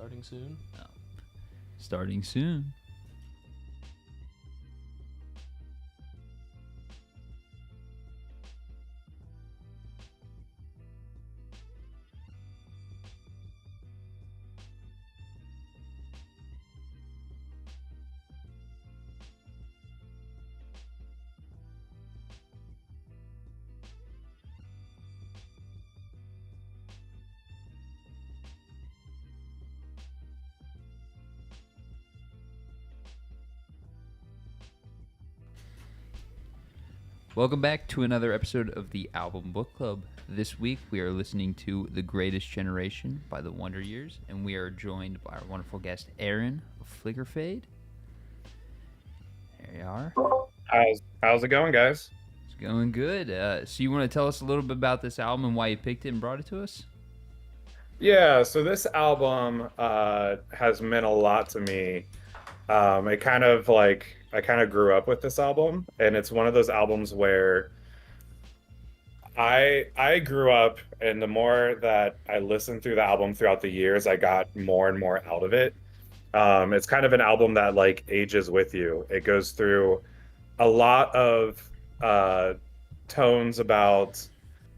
Starting soon. Starting soon. Welcome back to another episode of the Album Book Club. This week we are listening to The Greatest Generation by The Wonder Years, and we are joined by our wonderful guest Aaron of Flickerfade. There you are. How's it going, guys? It's going good. So you want to tell us a little bit about this album and why you picked it and brought it to us? Yeah, so this album has meant a lot to me. It kind of like I kind of grew up with this album, and it's one of those albums where I grew up, and the more that I listened through the album throughout the years, I got more and more out of it. It's kind of an album that like ages with you. It goes through a lot of tones about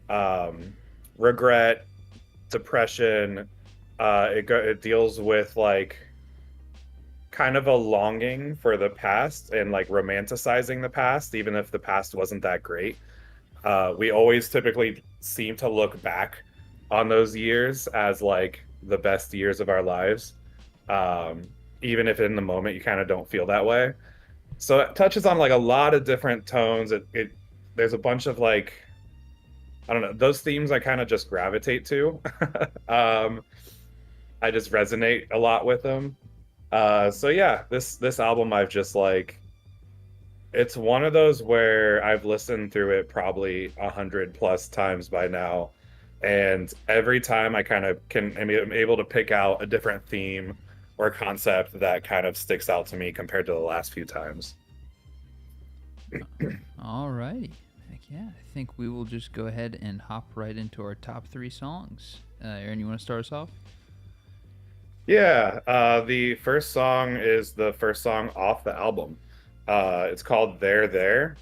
um, regret, depression. It deals with like kind of a longing for the past and like romanticizing the past, even if the past wasn't that great. We always typically seem to look back on those years as like the best years of our lives, um, even if in the moment you kind of don't feel that way. So it touches on like a lot of different tones. It there's a bunch of like I don't know, those themes I kind of just gravitate to. um, I just resonate a lot with them. So yeah, this album I've just like it's one of those where I've listened through it probably 100 plus times by now, and every time I kind of am able to pick out a different theme or concept that kind of sticks out to me compared to the last few times. All righty. Heck yeah. I think we will just go ahead and hop right into our top three songs. Aaron, you want to start us off? Yeah, the first song is the first song off the album. It's called There There.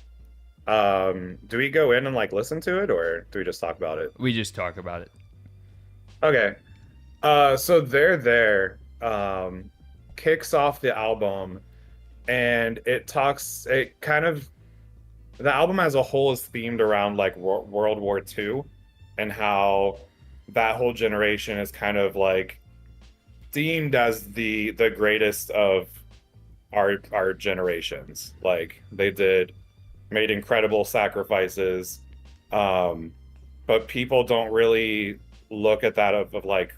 Do we go in and like listen to it, or do we just talk about it? We just talk about it. Okay. So There There kicks off the album, and it kind of, the album as a whole is themed around like World War II, and how that whole generation is kind of like deemed as the greatest of our generations. Like they made incredible sacrifices, um, but people don't really look at that of like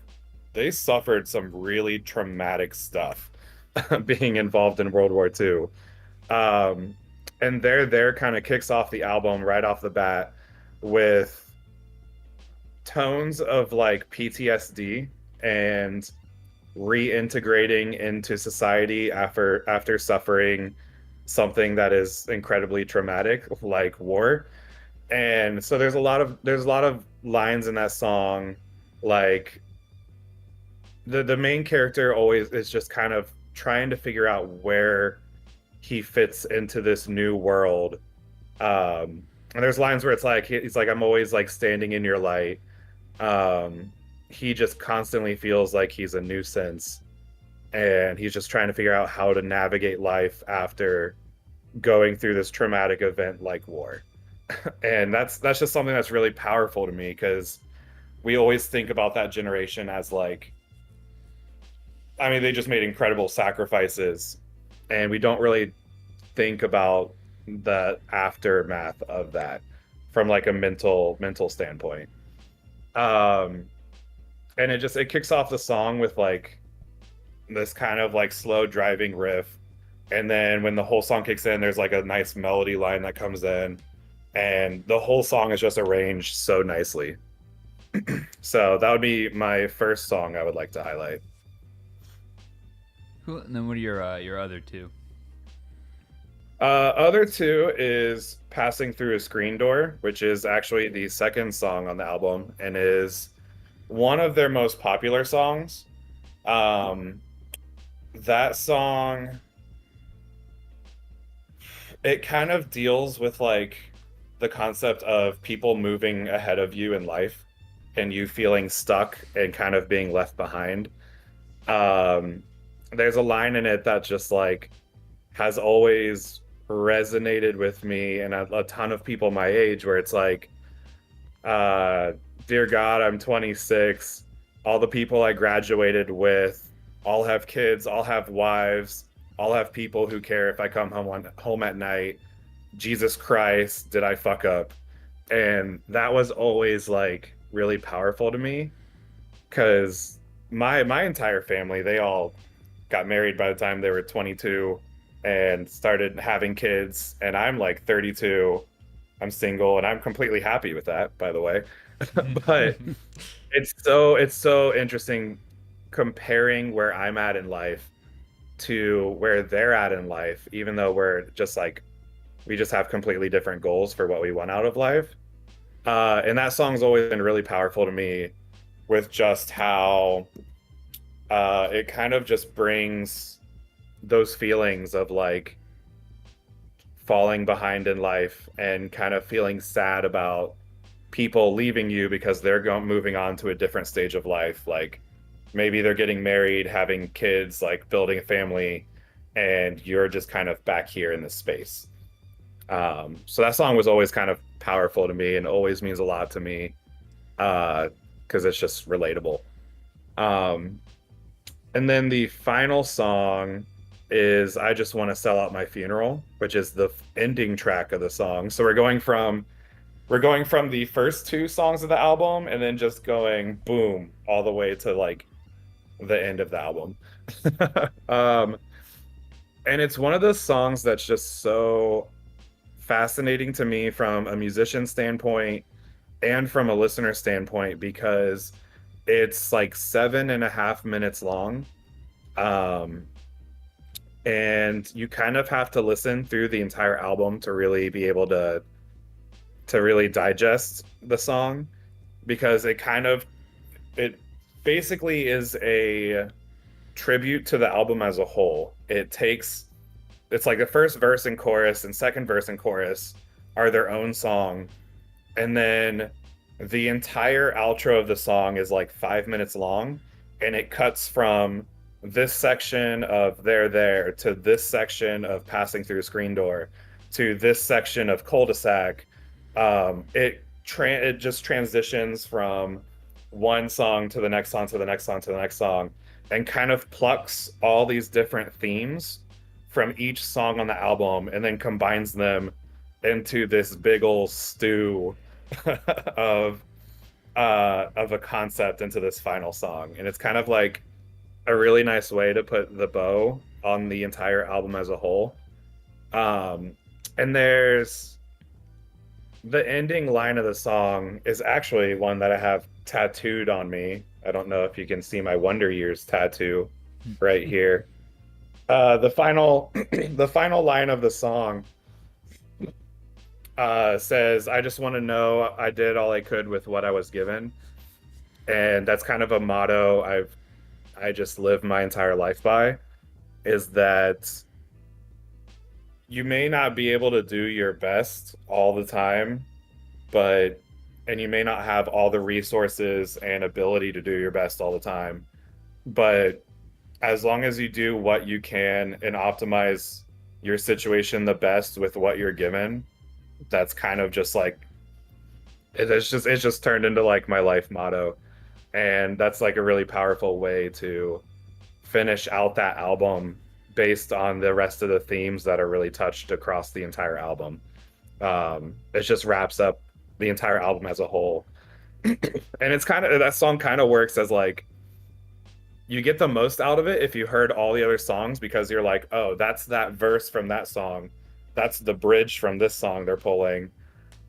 they suffered some really traumatic stuff being involved in World War II. Um, and there kind of kicks off the album right off the bat with tones of like PTSD and reintegrating into society after suffering something that is incredibly traumatic like war. And so there's a lot of lines in that song, like the main character always is just kind of trying to figure out where he fits into this new world. And there's lines where it's like he's like, I'm always like standing in your light. um he just constantly feels like he's a nuisance, and he's just trying to figure out how to navigate life after going through this traumatic event like war. And that's just something that's really powerful to me, because we always think about that generation as like, I mean, they just made incredible sacrifices, and we don't really think about the aftermath of that from like a mental standpoint. um and it kicks off the song with like this kind of like slow driving riff, and then when the whole song kicks in, there's like a nice melody line that comes in, and the whole song is just arranged so nicely. So that would be my first song I would like to highlight. Cool. And then what are your other two? Other two is Passing Through a Screen Door, which is actually the second song on the album and is one of their most popular songs. Um, that song, it kind of deals with like the concept of people moving ahead of you in life and you feeling stuck and kind of being left behind. Um, there's a line in it that just like has always resonated with me and a ton of people my age where it's like, uh, dear God, I'm 26. All the people I graduated with all have kids, all have wives, all have people who care if I come home at night. Jesus Christ, did I fuck up? And that was always like really powerful to me because my entire family, they all got married by the time they were 22 and started having kids, and I'm like 32. I'm single and I'm completely happy with that, by the way. But it's so interesting comparing where I'm at in life to where they're at in life, even though we're just like we just have completely different goals for what we want out of life. And that song's always been really powerful to me with just how it kind of just brings those feelings of like falling behind in life and kind of feeling sad about people leaving you because they're going moving on to a different stage of life. Like maybe they're getting married, having kids, like building a family, and you're just kind of back here in this space. So that song was always kind of powerful to me and always means a lot to me because it's just relatable. Um, and then the final song is I Just Want to Sell Out My Funeral, which is the ending track of the song. So we're going from the first two songs of the album and then just going boom all the way to like the end of the album. um, and it's one of those songs that's just so fascinating to me from a musician standpoint and from a listener standpoint because it's like 7.5 minutes long. Um, and you kind of have to listen through the entire album to really be able to really digest the song because it basically is a tribute to the album as a whole. It's like the first verse and chorus and second verse and chorus are their own song, and then the entire outro of the song is like 5 minutes long, and it cuts from this section of There to this section of Passing Through a Screen Door to this section of Cul-de-sac. It just transitions from one song to the next song to the next song to the next song and kind of plucks all these different themes from each song on the album and then combines them into this big old stew of of a concept into this final song. And it's kind of like a really nice way to put the bow on the entire album as a whole. And there's the ending line of the song is actually one that I have tattooed on me. I don't know if you can see my Wonder Years tattoo right here. The final the final line of the song says, "I just want to know I did all I could with what I was given," and that's kind of a motto I just live my entire life by. Is that you may not be able to do your best all the time, but and you may not have all the resources and ability to do your best all the time, but as long as you do what you can and optimize your situation the best with what you're given, that's kind of just like it's just turned into like my life motto. And that's like a really powerful way to finish out that album based on the rest of the themes that are really touched across the entire album. It just wraps up the entire album as a whole. And it's kind of that song kind of works as like you get the most out of it if you heard all the other songs because you're like, oh, that's that verse from that song. That's the bridge from this song they're pulling,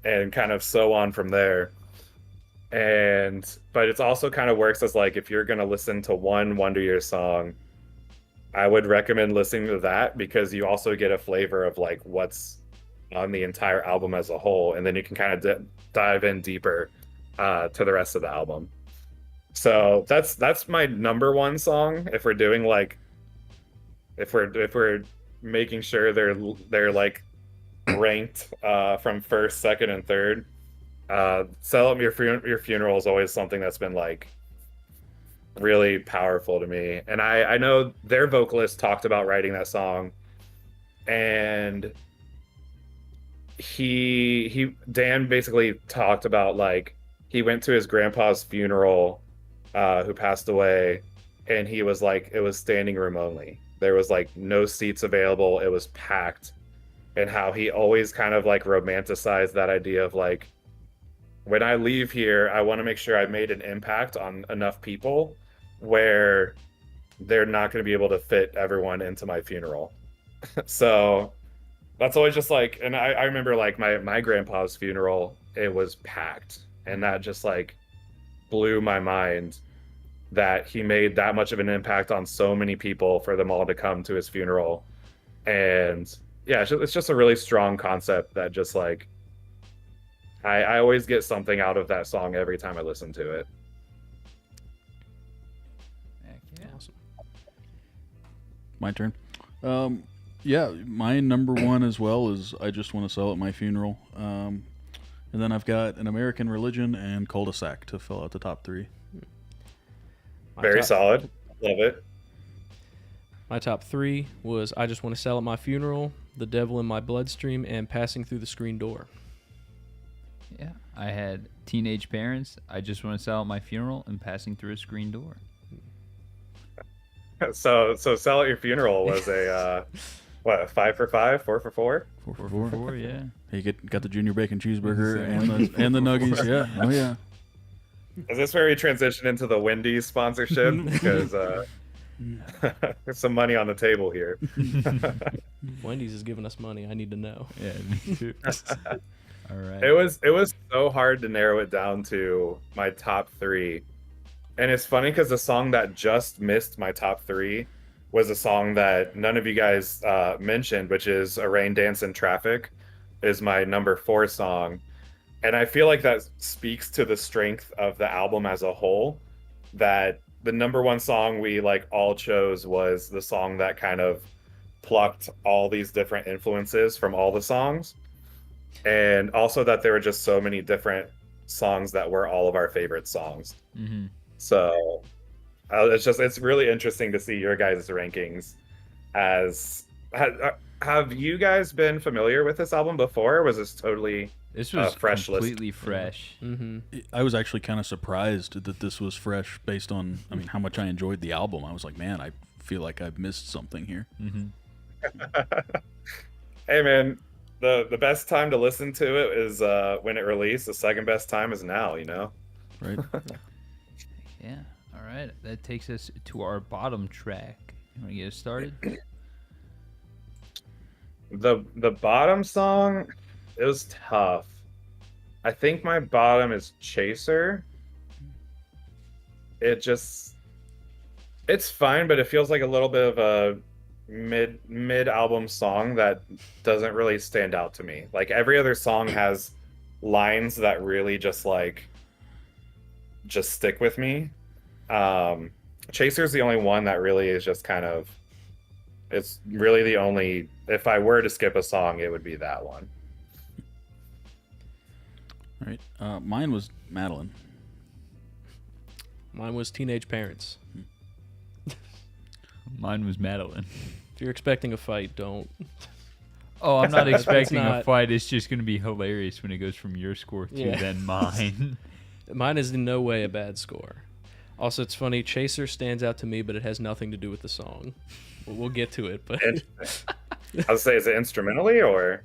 and kind of so on from there. And but it's also kind of works as like if you're gonna listen to one Wonder Years song, I would recommend listening to that because you also get a flavor of like what's on the entire album as a whole, and then you can kind of dive in deeper to the rest of the album. So that's my number one song. If we're doing like, if we're making sure they're like ranked from first, second, and third. Sell Up Your Funeral is always something that's been like really powerful to me. And I know their vocalist talked about writing that song, and Dan basically talked about like he went to his grandpa's funeral, who passed away, and he was like it was standing room only. There was like no seats available. It was packed, and how he always kind of like romanticized that idea of like, when I leave here, I want to make sure I made an impact on enough people where they're not going to be able to fit everyone into my funeral. So that's always just like, and I remember like my grandpa's funeral, it was packed, and that just like blew my mind that he made that much of an impact on so many people for them all to come to his funeral. And yeah, it's just a really strong concept that just like I always get something out of that song every time I listen to it. Heck yeah. Awesome. My turn. Yeah, my number one as well is I Just Want to Sell at My Funeral. And then I've got An American Religion and Cul-de-sac to fill out the top three. Very solid. Love it. My top three was I Just Want to Sell at My Funeral, The Devil in My Bloodstream, and Passing Through the Screen Door. Yeah, I had Teenage Parents, I Just Want to Sell at My Funeral, and Passing Through a Screen Door. So Sell at Your Funeral was a what, 5 for 5, 4 for 4? 4 for 4 4. for 4, yeah. You got the junior bacon cheeseburger and the nuggies. Yeah. Oh yeah. Is this where we transition into the Wendy's sponsorship? Because there's some money on the table here. Wendy's is giving us money. I need to know. Yeah, me too. All right. It was so hard to narrow it down to my top three. And it's funny because the song that just missed my top three was a song that none of you guys mentioned, which is A Rain Dance in Traffic, is my number 4 song. And I feel like that speaks to the strength of the album as a whole, that the number 1 song we like all chose was the song that kind of plucked all these different influences from all the songs. And also that there were just so many different songs that were all of our favorite songs. Mm-hmm. So it's really interesting to see your guys' rankings. Have you guys been familiar with this album before? Or was this totally This was fresh completely fresh. Mm-hmm. I was actually kind of surprised that this was fresh based on, I mean, how much I enjoyed the album. I was like, man, I feel like I've missed something here. Mm-hmm. Hey man, the best time to listen to it is when it released. The second best time is now, you know? Right? Yeah. All right. That takes us to our bottom track. You want to get us started? The bottom song, it was tough. I think my bottom is Chaser. It's fine, but it feels like a little bit of a mid album song that doesn't really stand out to me. Like every other song has lines that really just stick with me. Chaser's the only one that really is just kind of, it's really the only, if I were to skip a song, it would be that one. All right. Mine was Madeline. Mine was Teenage Parents. Mine was Madeline. If you're expecting a fight, don't. Oh, I'm not expecting a not- fight. It's just going to be hilarious when it goes from your score to Yeah. then mine. Mine is in no way a bad score. Also, it's funny, Chaser stands out to me, but it has nothing to do with the song. We'll get to it, but I would say, is it instrumentally or?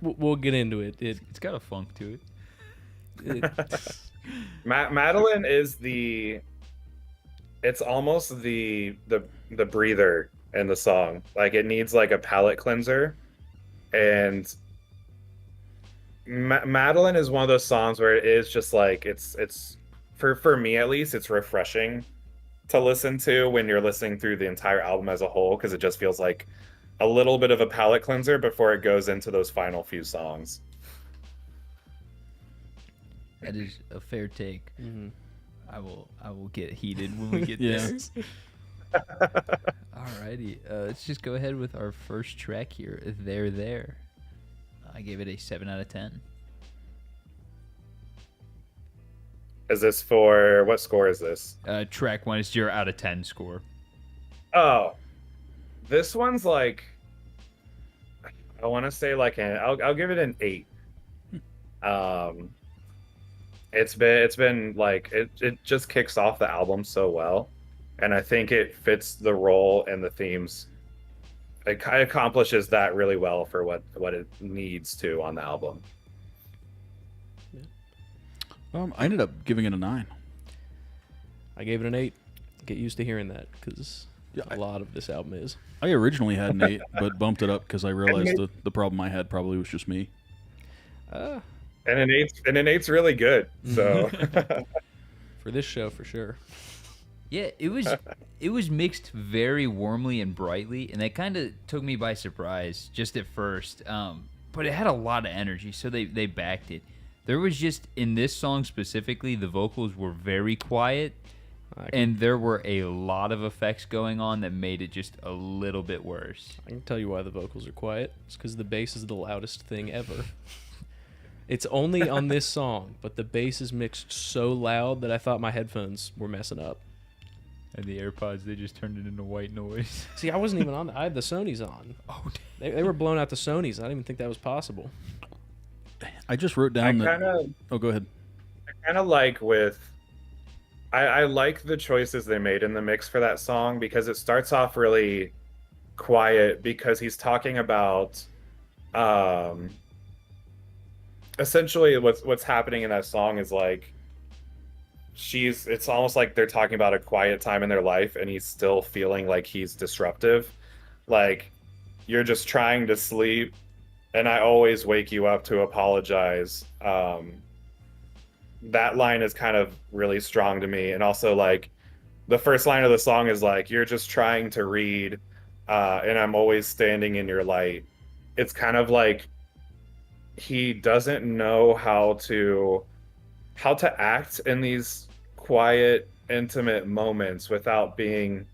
we'll get into it. It's got a funk to it. Madeline is it's almost the breather in the song. Like it needs like a palate cleanser, and Madeline is one of those songs where it is just like it's for me at least, it's refreshing to listen to when you're listening through the entire album as a whole, because it just feels like a little bit of a palate cleanser before it goes into those final few songs. That is a fair take. Mhm. I will get heated when we get Yeah. there. Alrighty, let's just go ahead with our first track here. There. I gave it a 7 out of 10. Is this for what score is this? Track 1 is your out of 10 score. Oh, this one's like, I want to say like I'll give it an 8. It's been like it just kicks off the album so well, and I think it fits the role and the themes. It kind of accomplishes that really well for what it needs to on the album. I ended up giving it a 9. I gave it an 8. Get used to hearing that because Yeah, a lot of this album is. I originally had an 8, but bumped it up because I realized the problem I had probably was just me. Uh, And an eight's really good. So for this show, for sure. Yeah, it was mixed very warmly and brightly, and that kind of took me by surprise just at first. But it had a lot of energy, so they backed it. There was just, in this song specifically, the vocals were very quiet, and there were a lot of effects going on that made it just a little bit worse. I can tell you why the vocals are quiet. It's because the bass is the loudest thing ever. It's only on this song, but the bass is mixed so loud that I thought my headphones were messing up. And the AirPods, they just turned it into white noise. See, I wasn't even on. I had the Sonys on. Oh, They were blowing out the Sonys. I didn't even think that was possible. I just wrote down that. Oh, go ahead. kind of like with I like the choices they made in the mix for that song because it starts off really quiet because he's talking about essentially what's happening in that song is like it's almost like they're talking about a quiet time in their life and he's still feeling like he's disruptive, like you're just trying to sleep and I always wake you up to apologize. That line is kind of really strong to me. And also like the first line of the song is like, you're just trying to read, and I'm always standing in your light. It's kind of like he doesn't know how to act in these quiet, intimate moments without being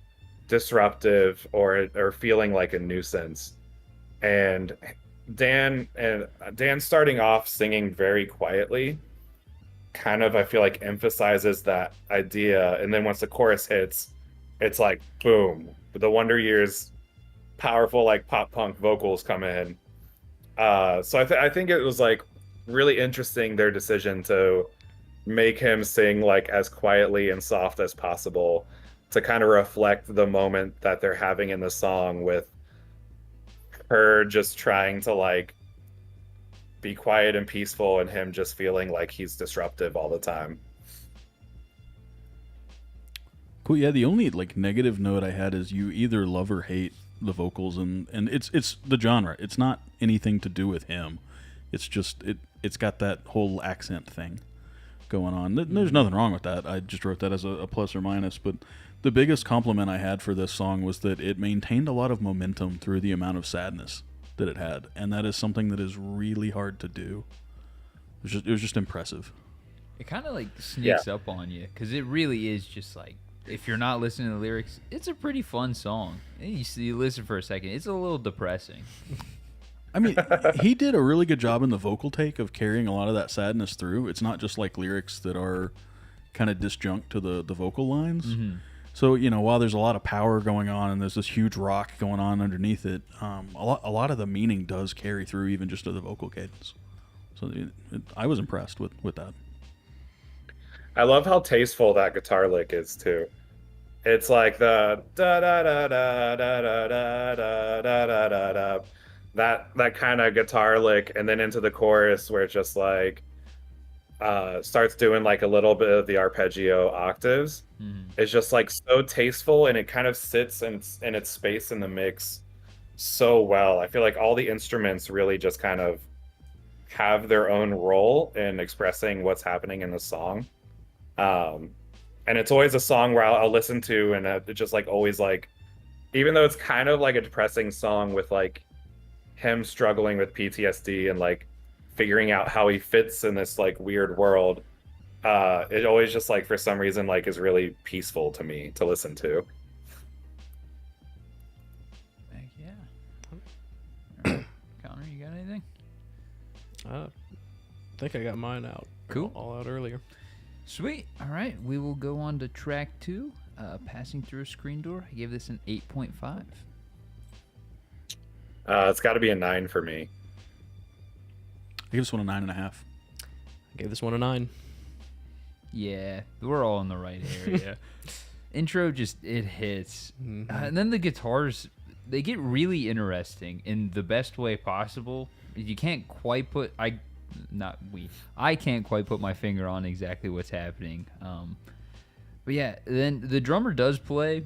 disruptive or feeling like a nuisance. And Dan starting off singing very quietly kind of, I feel like, emphasizes that idea. And then once the chorus hits, it's like boom, the Wonder Years powerful like pop punk vocals come in. So I think it was like really interesting, their decision to make him sing like as quietly and soft as possible to kind of reflect the moment that they're having in the song, with her just trying to like be quiet and peaceful and him just feeling like he's disruptive all the time. Cool. Yeah, the only like negative note I had is you either love or hate the vocals, and it's the genre. It's not anything to do with him. It's just it's got that whole accent thing going on. There's nothing wrong with that. I just wrote that as a plus or minus. But the biggest compliment I had for this song was that it maintained a lot of momentum through the amount of sadness that it had, and that is something that is really hard to do. It was just impressive. It kind of like sneaks up on you because it really is just like, if you're not listening to the lyrics, it's a pretty fun song. And you listen for a second, it's a little depressing. I mean, he did a really good job in the vocal take of carrying a lot of that sadness through. It's not just like lyrics that are kind of disjunct to the vocal lines. Mm-hmm. So, you know, while there's a lot of power going on and there's this huge rock going on underneath it, a lot of the meaning does carry through even just to the vocal cadence. So I was impressed with that. I love how tasteful that guitar lick is too. It's like the da da da da da da da da da da da, that kind of guitar lick, and then into the chorus where it just like starts doing like a little bit of the arpeggio octaves. It's just like so tasteful, and it kind of sits in its space in the mix so well. I feel like all the instruments really just kind of have their own role in expressing what's happening in the song. And it's always a song where I'll listen to, and it just like always like, even though it's kind of like a depressing song with like him struggling with PTSD and like figuring out how he fits in this like weird world, it always just like for some reason like is really peaceful to me to listen to. Heck yeah. All right. Connor, you got anything? I think I got mine out. Cool. All out earlier. Sweet. All right. We will go on to track 2, Passing Through a Screen Door. I gave this an 8.5. It's got to be a 9 for me. I give this one a 9.5. I gave this one a 9. Yeah, we're all in the right area. Intro it hits. And then the guitars, they get really interesting in the best way possible. You can't quite put I can't quite put my finger on exactly what's happening. But yeah, then the drummer does play.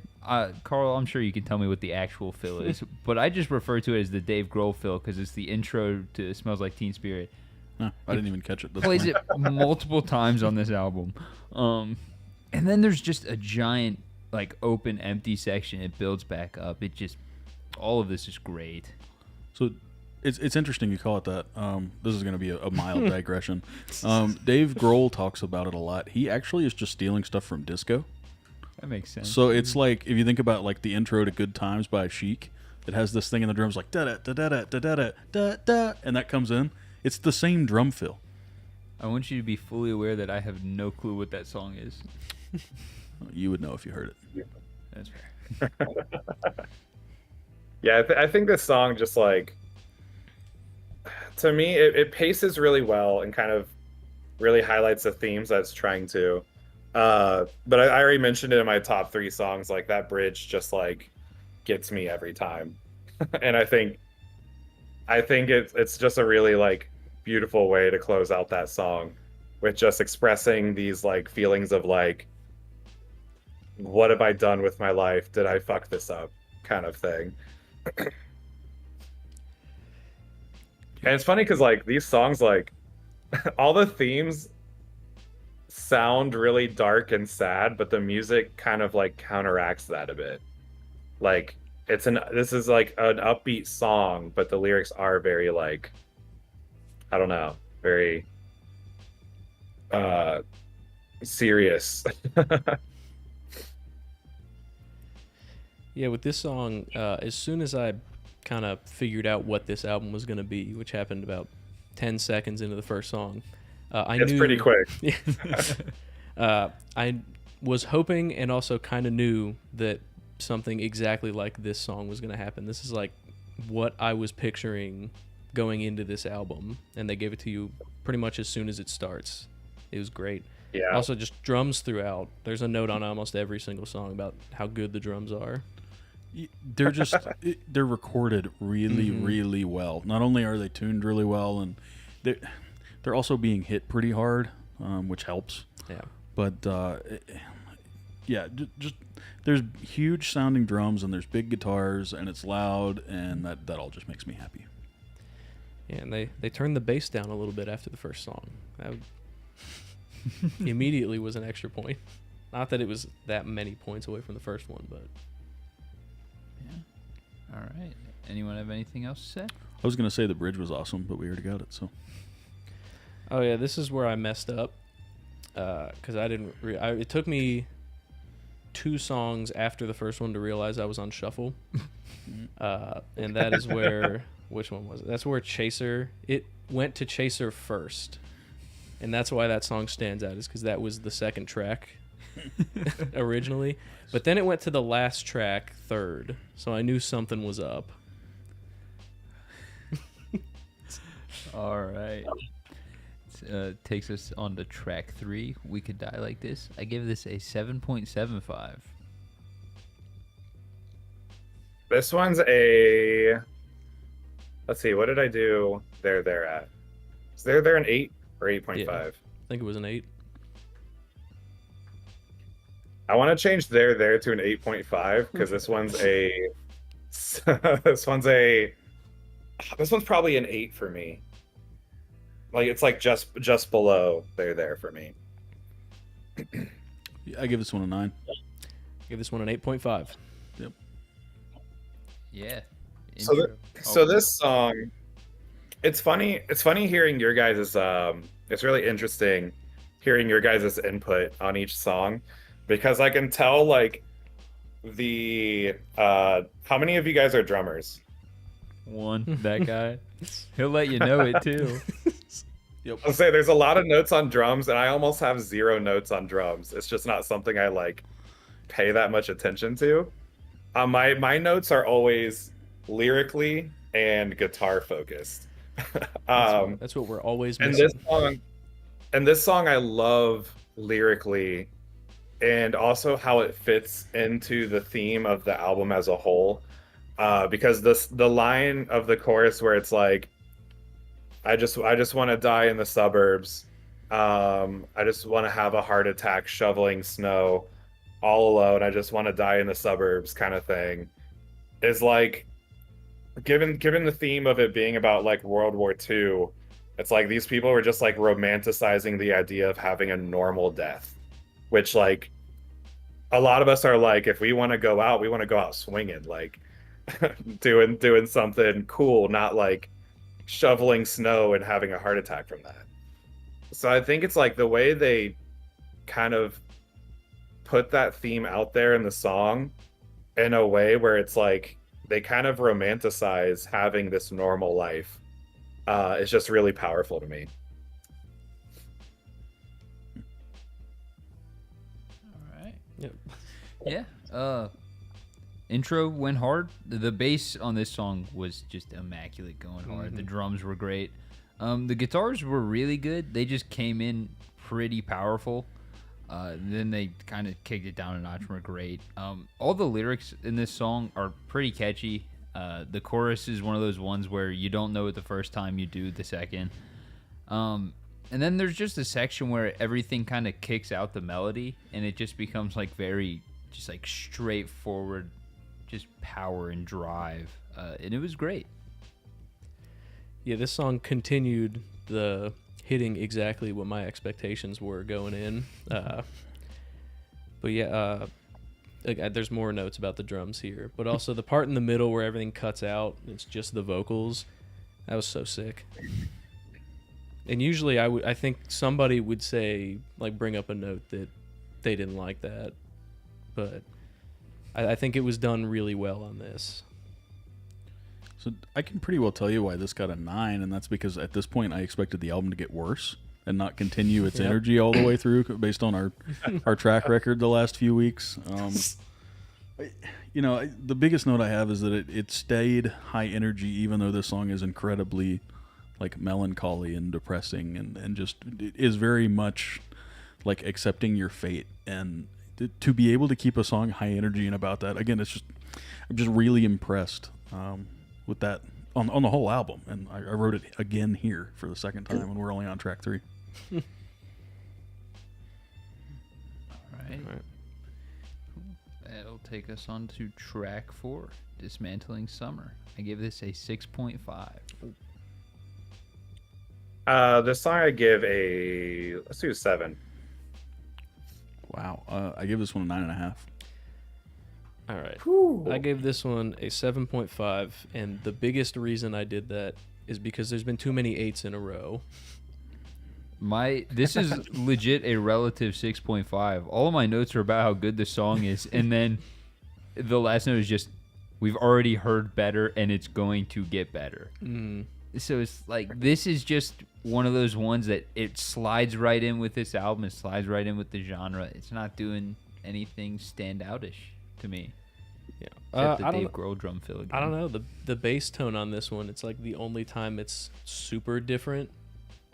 Carl, I'm sure you can tell me what the actual fill is, but I just refer to it as the Dave Grohl fill because it's the intro to Smells Like Teen Spirit. No, I didn't even catch it. That's Plays fine. it multiple times on this album. And then there's just a giant, like, open, empty section. It builds back up. All of this is great. So it's interesting you call it that. This is going to be a mild digression. Dave Grohl talks about it a lot. He actually is just stealing stuff from disco. That makes sense. So it's like if you think about like the intro to Good Times by Chic, it has this thing in the drums like da da da da da da da da da, and that comes in. It's the same drum fill. I want you to be fully aware that I have no clue what that song is. You would know if you heard it. That's fair. Yeah, I think this song just like, to me, it paces really well and kind of really highlights the themes that it's trying to. But I already mentioned it in my top 3 songs. Like that bridge just like gets me every time, and I think it's just a really like beautiful way to close out that song, with just expressing these like feelings of like, what have I done with my life? Did I fuck this up? Kind of thing. And it's funny because like these songs, like all the themes sound really dark and sad, but the music kind of like counteracts that a bit. Like this is like an upbeat song, but the lyrics are very like, I don't know, very serious. Yeah, with this song, as soon as I kind of figured out what this album was going to be, which happened about 10 seconds into the first song, I It's knew pretty quick. I was hoping and also kind of knew that something exactly like this song was going to happen. This is like what I was picturing going into this album, and they gave it to you pretty much as soon as it starts. It was great. Yeah. Also, just drums throughout. There's a note on almost every single song about how good the drums are. They're just they're recorded really really well. Not only are they tuned really well, and they're also being hit pretty hard, which helps. Yeah. But yeah, just there's huge sounding drums and there's big guitars and it's loud, and that all just makes me happy. Yeah, and they turned the bass down a little bit after the first song. That immediately was an extra point. Not that it was that many points away from the first one, but Yeah. All right. Anyone have anything else to say? I was gonna say the bridge was awesome, but we already got it. So oh yeah, this is where I messed up because I didn't. It took me 2 songs after the first one to realize I was on shuffle, and that is where which one was it? That's where Chaser. It went to Chaser first, and that's why that song stands out. Is because that was the second track originally, but then it went to the last track third, so I knew something was up. All right. Takes us on to track 3. We Could Die Like This. I give this a 7.75. This one's a, let's see, what did I do there at? Is there an 8 or 8.5? Yeah. I think it was an 8. I want to change there to an 8.5 because this one's a this one's probably an 8 for me. Like it's like just below there for me. I give this one a 9. Give this one an 8.5. Yep. Yeah. So Intro. So this song, it's funny hearing your guys' it's really interesting hearing your guys' input on each song because I can tell like the how many of you guys are drummers? One, that guy. He'll let you know it too. I'll say there's a lot of notes on drums, and I almost have 0 notes on drums. It's just not something I like pay that much attention to. My notes are always lyrically and guitar focused. That's what we're always and missing. this song I love lyrically, and also how it fits into the theme of the album as a whole. Because the line of the chorus where it's like, I just want to die in the suburbs. I just want to have a heart attack shoveling snow all alone. I just want to die in the suburbs kind of thing. Is like given the theme of it being about like World War II, it's like these people were just like romanticizing the idea of having a normal death, which like a lot of us are like, if we want to go out, we want to go out swinging, like doing something cool, not like shoveling snow and having a heart attack from that. So I think it's like the way they kind of put that theme out there in the song in a way where it's like they kind of romanticize having this normal life. It's just really powerful to me. All right. Yep. Yeah. Intro went hard. The bass on this song was just immaculate, going hard. The drums were great. The guitars were really good. They just came in pretty powerful. Then they kind of kicked it down a notch and were great. All the lyrics in this song are pretty catchy. The chorus is one of those ones where you don't know it the first time, you do the second. And then there's just a section where everything kind of kicks out the melody, and it just becomes like very, just like straightforward, just power and drive. And it was great. Yeah, this song continued the hitting exactly what my expectations were going in. But yeah, there's more notes about the drums here, but also the part in the middle where everything cuts out, it's just the vocals. That was so sick. And usually I think somebody would say, like, bring up a note that they didn't like that, but I think it was done really well on this. So I can pretty well tell you why this got a 9, and that's because at this point I expected the album to get worse and not continue its energy all the way through based on our track record the last few weeks. The biggest note I have is that it stayed high energy even though this song is incredibly like melancholy and depressing and just it is very much like accepting your fate, and to be able to keep a song high energy and about that, again, I'm just really impressed with that on the whole album, and I wrote it again here for the second time when we're only on track 3. All right. That'll take us on to track 4, Dismantling Summer. I give this a 6.5. This song I give let's do 7. Wow. I give this one a 9.5. All right. I gave this one a 7.5, and the biggest reason I did that is because there's been too many 8s in a row. This is legit a relative 6.5. All of my notes are about how good the song is, and then the last note is just, we've already heard better, and it's going to get better. So it's like, this is just one of those ones that it slides right in with this album. It slides right in with the genre. It's not doing anything standoutish to me. Yeah, Except the Dave Grohl drum fill again. I don't know, the bass tone on this one. It's like the only time it's super different,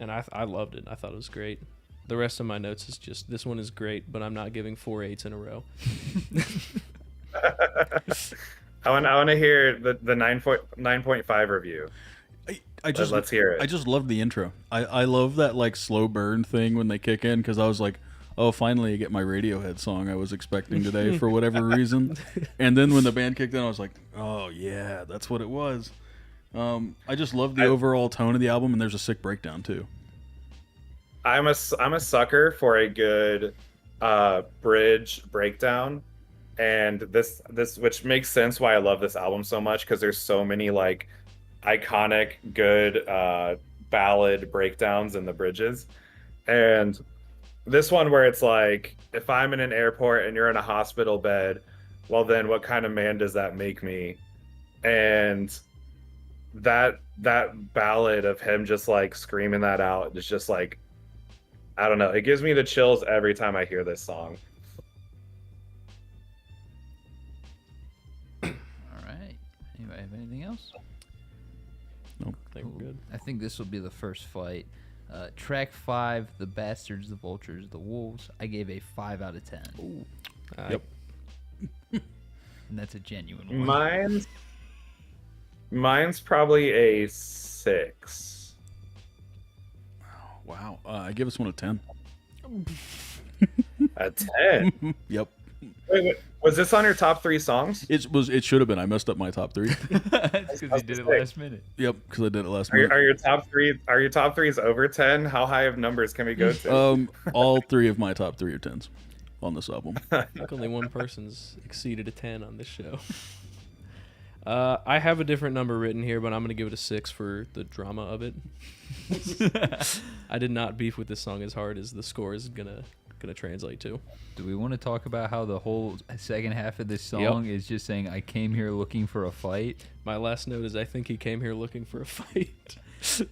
and I loved it. I thought it was great. The rest of my notes is just, this one is great, but I'm not giving 4 8s in a row. I want to hear the 9.5 review. Let's hear it. I just love the intro. I love that like slow burn thing when they kick in, because I was like, oh, finally I get my Radiohead song I was expecting today for whatever reason. And then when the band kicked in, I was like, oh yeah, that's what it was. I just love the overall tone of the album, and there's a sick breakdown too. I'm a sucker for a good bridge breakdown, and this which makes sense why I love this album so much, because there's so many like iconic good ballad breakdowns in the bridges. And this one where it's like, if I'm in an airport and you're in a hospital bed, well then what kind of man does that make me? And that ballad of him just like screaming that out is just like, I don't know, it gives me the chills every time I hear this song. All right. Anybody have anything else? I think we're good. I think this will be the first fight. Track 5, The Bastards, The Vultures, The Wolves. I gave a 5 out of 10. Ooh. Yep. And that's a genuine one. Mine's probably a 6. Wow. I give this one a 10. A 10. Yep. Wait, was this on your top 3 songs? It should have been. I messed up my top 3. That's because he did it last minute. Yep, because I did it last Are, your- minute. are your top 3 are your top 3s over 10? How high of numbers can we go to? All 3 of my top 3 are 10s on this album. I think only one person's exceeded a 10 on this show. I have a different number written here, but I'm going to give it a 6 for the drama of it. I did not beef with this song as hard as the score is gonna translate to. Do we want to talk about how the whole second half of this song is just saying, I came here looking for a fight? My last note is I think he came here looking for a fight.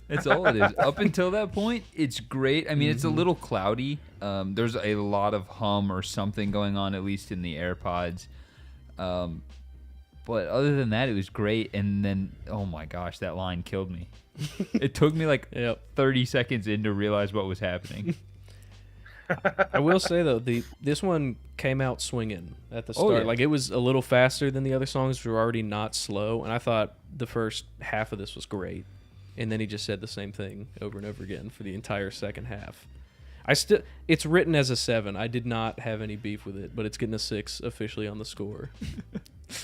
That's all it is. Up until that point, it's great. I mean, it's a little cloudy. There's a lot of hum or something going on, at least in the AirPods. But other than that, it was great. And then, oh my gosh, that line killed me. It took me like 30 seconds in to realize what was happening. I will say though, this one came out swinging at the start. yeah. Like it was a little faster than the other songs, which were already not slow, and I thought the first half of this was great. And then he just said the same thing over and over again for the entire second half. It's written as a 7. I did not have any beef with it, but it's getting a 6 officially on the score.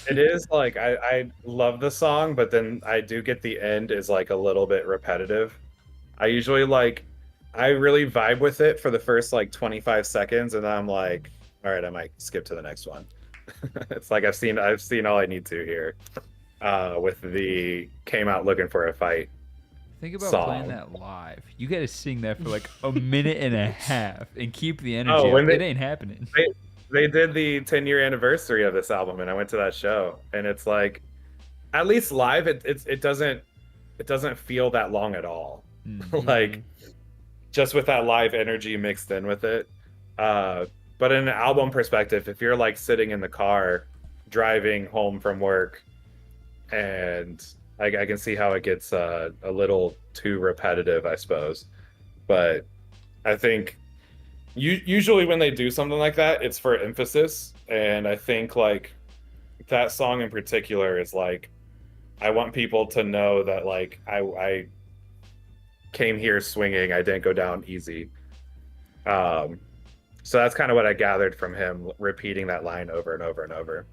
It is like I love the song, but then I do get the end is like a little bit repetitive. I usually I really vibe with it for the first like 25 seconds, and then I'm like, all right, I might skip to the next one. It's like I've seen all I need to here. With the came out looking for a fight. Think about song. playing that live. You got to sing that for like a minute and a half and keep the energy Oh, up. when It ain't happening. They did the 10-year anniversary of this album, and I went to that show, and it's like, at least live, it doesn't feel that long at all. Like, just with that live energy mixed in with it. But in an album perspective, if you're like sitting in the car driving home from work, and I can see how it gets a little too repetitive, I suppose. But I think usually when they do something like that, it's for emphasis. And I think like that song in particular is like, I want people to know that like I came here swinging. I didn't go down easy. So that's kind of what I gathered from him repeating that line over and over and over.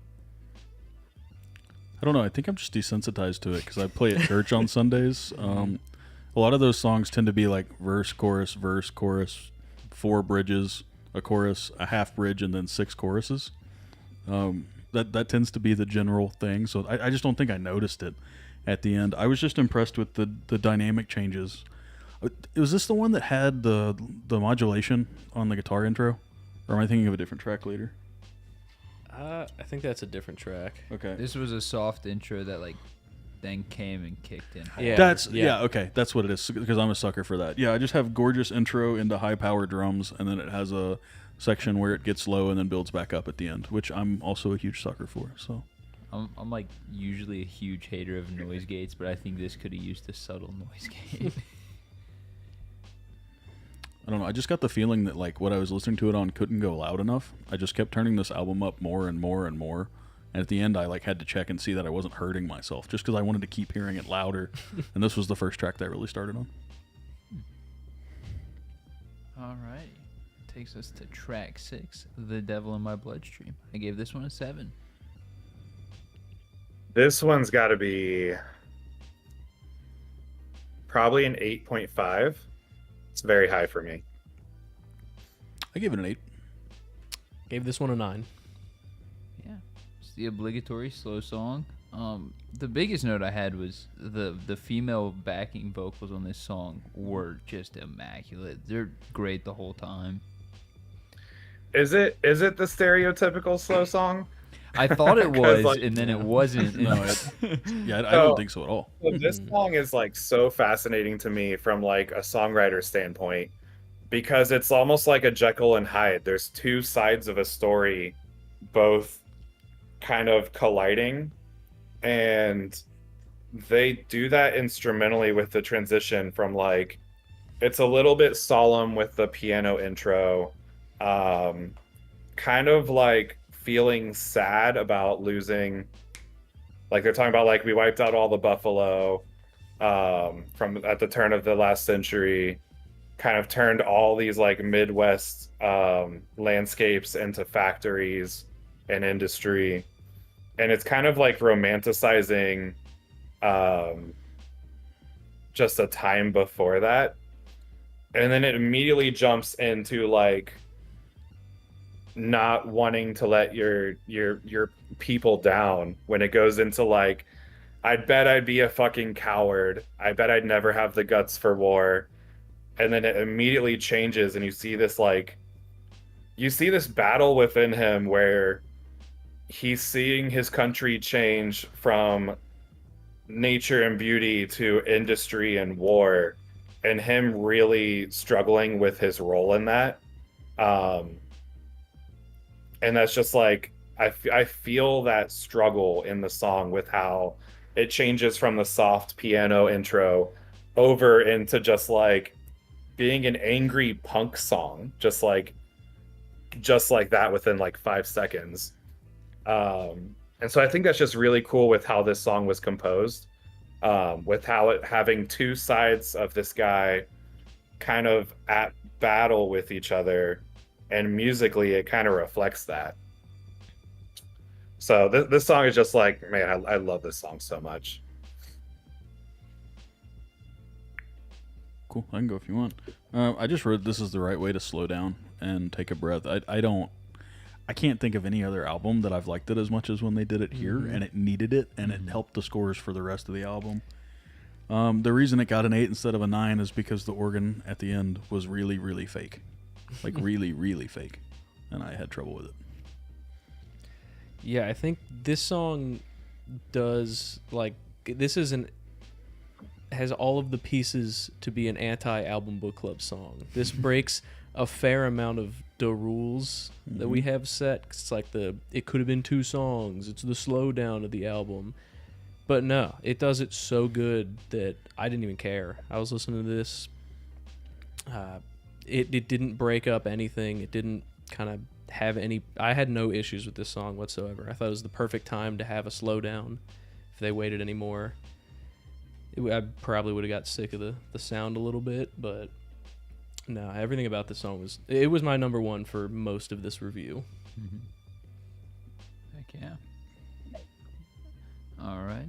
I don't know. I think I'm just desensitized to it because I play at church on Sundays. A lot of those songs tend to be like verse, chorus, 4 bridges, a chorus, a half bridge, and then 6 choruses. That tends to be the general thing. So I just don't think I noticed it at the end. I was just impressed with the dynamic changes. Was this the one that had the modulation on the guitar intro? Or am I thinking of a different track later? I think that's a different track. Okay. This was a soft intro that like then came and kicked in. Yeah. Okay, that's what it is because I'm a sucker for that. Yeah, I just have gorgeous intro into high power drums, and then it has a section where it gets low and then builds back up at the end, which I'm also a huge sucker for. So I'm like usually a huge hater of noise gates, but I think this could have used a subtle noise gate. I don't know. I just got the feeling that like what I was listening to it on couldn't go loud enough. I just kept turning this album up more and more and more. And at the end, I like had to check and see that I wasn't hurting myself just because I wanted to keep hearing it louder. And this was the first track that I really started on. All right. Takes us to track 6, The Devil in My Bloodstream. I gave this one a 7. This one's got to be probably an 8.5. It's very high for me. I gave it an 8. Gave this one a 9. Yeah. It's the obligatory slow song. The biggest note I had was the female backing vocals on this song were just immaculate. They're great the whole time. is it the stereotypical slow song? I thought it 'Cause, was, like, and then it wasn't. No, yeah, I don't think so at all. So this song is like so fascinating to me from like a songwriter standpoint because it's almost like a Jekyll and Hyde. There's two sides of a story, both kind of colliding, and they do that instrumentally with the transition from like it's a little bit solemn with the piano intro, kind of like feeling sad about losing, like they're talking about like we wiped out all the buffalo from at the turn of the last century, kind of turned all these like Midwest landscapes into factories and industry, and it's kind of like romanticizing just a time before that, and then it immediately jumps into like not wanting to let your people down when it goes into like, I'd bet I'd be a fucking coward, I bet I'd never have the guts for war, and then it immediately changes and you see this like, you see this battle within him where he's seeing his country change from nature and beauty to industry and war, and him really struggling with his role in that. And that's just like, I feel that struggle in the song with how it changes from the soft piano intro over into just like being an angry punk song, just like that within like 5 seconds. And so I think that's just really cool with how this song was composed, with how it having two sides of this guy kind of at battle with each other, and musically it kind of reflects that. So this song is just like, man, I love this song so much. Cool. I can go if you want. I just wrote this is the right way to slow down and take a breath. I can't think of any other album that I've liked it as much as when they did it here, and it needed it, and it helped the scores for the rest of the album. The reason it got an 8 instead of a 9 is because the organ at the end was really, really fake. Like really, really fake. And I had trouble with it. Yeah, I think this song does, like, this is has all of the pieces to be an anti-album book club song. This breaks a fair amount of the rules that we have set. It's like it could have been 2 songs. It's the slowdown of the album. But no, it does it so good that I didn't even care. I was listening to this. It didn't break up anything. It didn't kind of have any... I had no issues with this song whatsoever. I thought it was the perfect time to have a slowdown. If they waited any more, I probably would have got sick of the sound a little bit, but no, everything about this song was my number one for most of this review. Heck yeah. All right.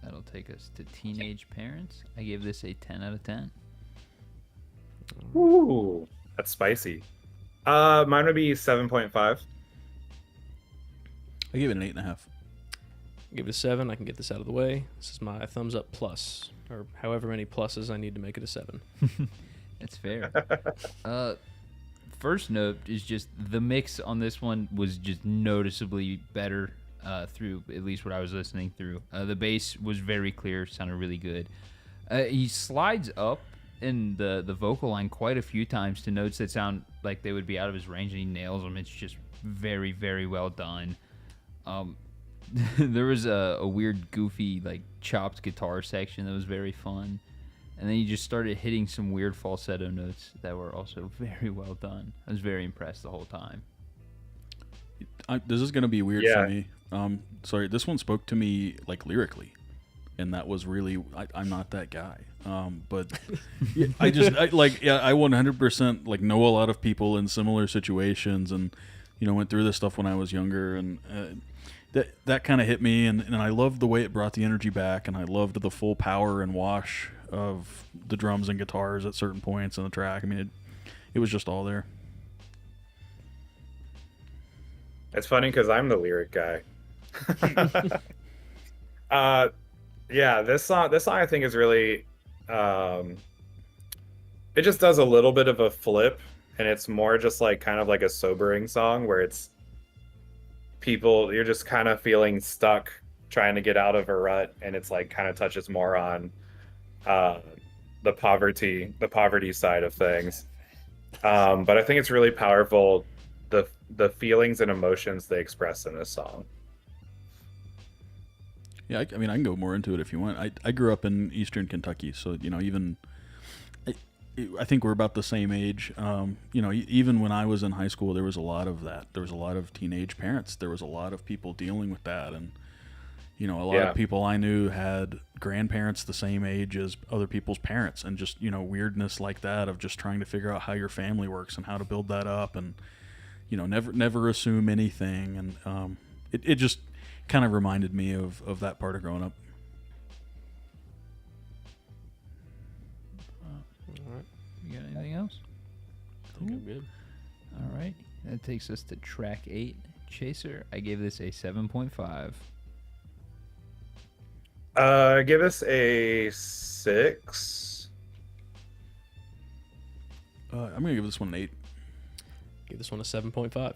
That'll take us to Teenage Parents. I gave this a 10 out of 10. Ooh, that's spicy. Mine would be 7.5. I gave it an 8.5. Give it a 7. I can get this out of the way. This is my thumbs up plus, or however many pluses I need to make it a 7. That's fair. First note is just the mix on this one was just noticeably better through at least what I was listening through. The bass was very clear, sounded really good. He slides up in the vocal line quite a few times to notes that sound like they would be out of his range, and he nails them. It's just very, very well done. There was a weird, goofy, like chopped guitar section that was very fun, and then he just started hitting some weird falsetto notes that were also very well done. I was very impressed the whole time. This is going to be weird Yeah. for me. Sorry, this one spoke to me like lyrically, and that was really I'm not that guy. But yeah, I 100% like know a lot of people in similar situations, and went through this stuff when I was younger, and that kind of hit me, and I loved the way it brought the energy back, and I loved the full power and wash of the drums and guitars at certain points in the track. I mean, it was just all there. It's funny because I'm the lyric guy. Yeah, this song I think is really, it just does a little bit of a flip and it's more just like kind of like a sobering song where it's people you're just kind of feeling stuck trying to get out of a rut, and it's like kind of touches more on uh, the poverty side of things. But I think it's really powerful the feelings and emotions they express in this song. Yeah, I mean, I can go more into it if you want. I grew up in Eastern Kentucky, so even I think we're about the same age. Even when I was in high school, there was a lot of that. There was a lot of teenage parents. There was a lot of people dealing with that, and a lot of people I knew had grandparents the same age as other people's parents, and just weirdness like that of just trying to figure out how your family works and how to build that up, and never assume anything, and it just kind of reminded me of that part of growing up. All right. You got anything else? I think I'm good. All right. That takes us to track 8, Chaser. I gave this a 7.5. Give us a 6. I'm gonna give this one an 8. Give this one a 7.5.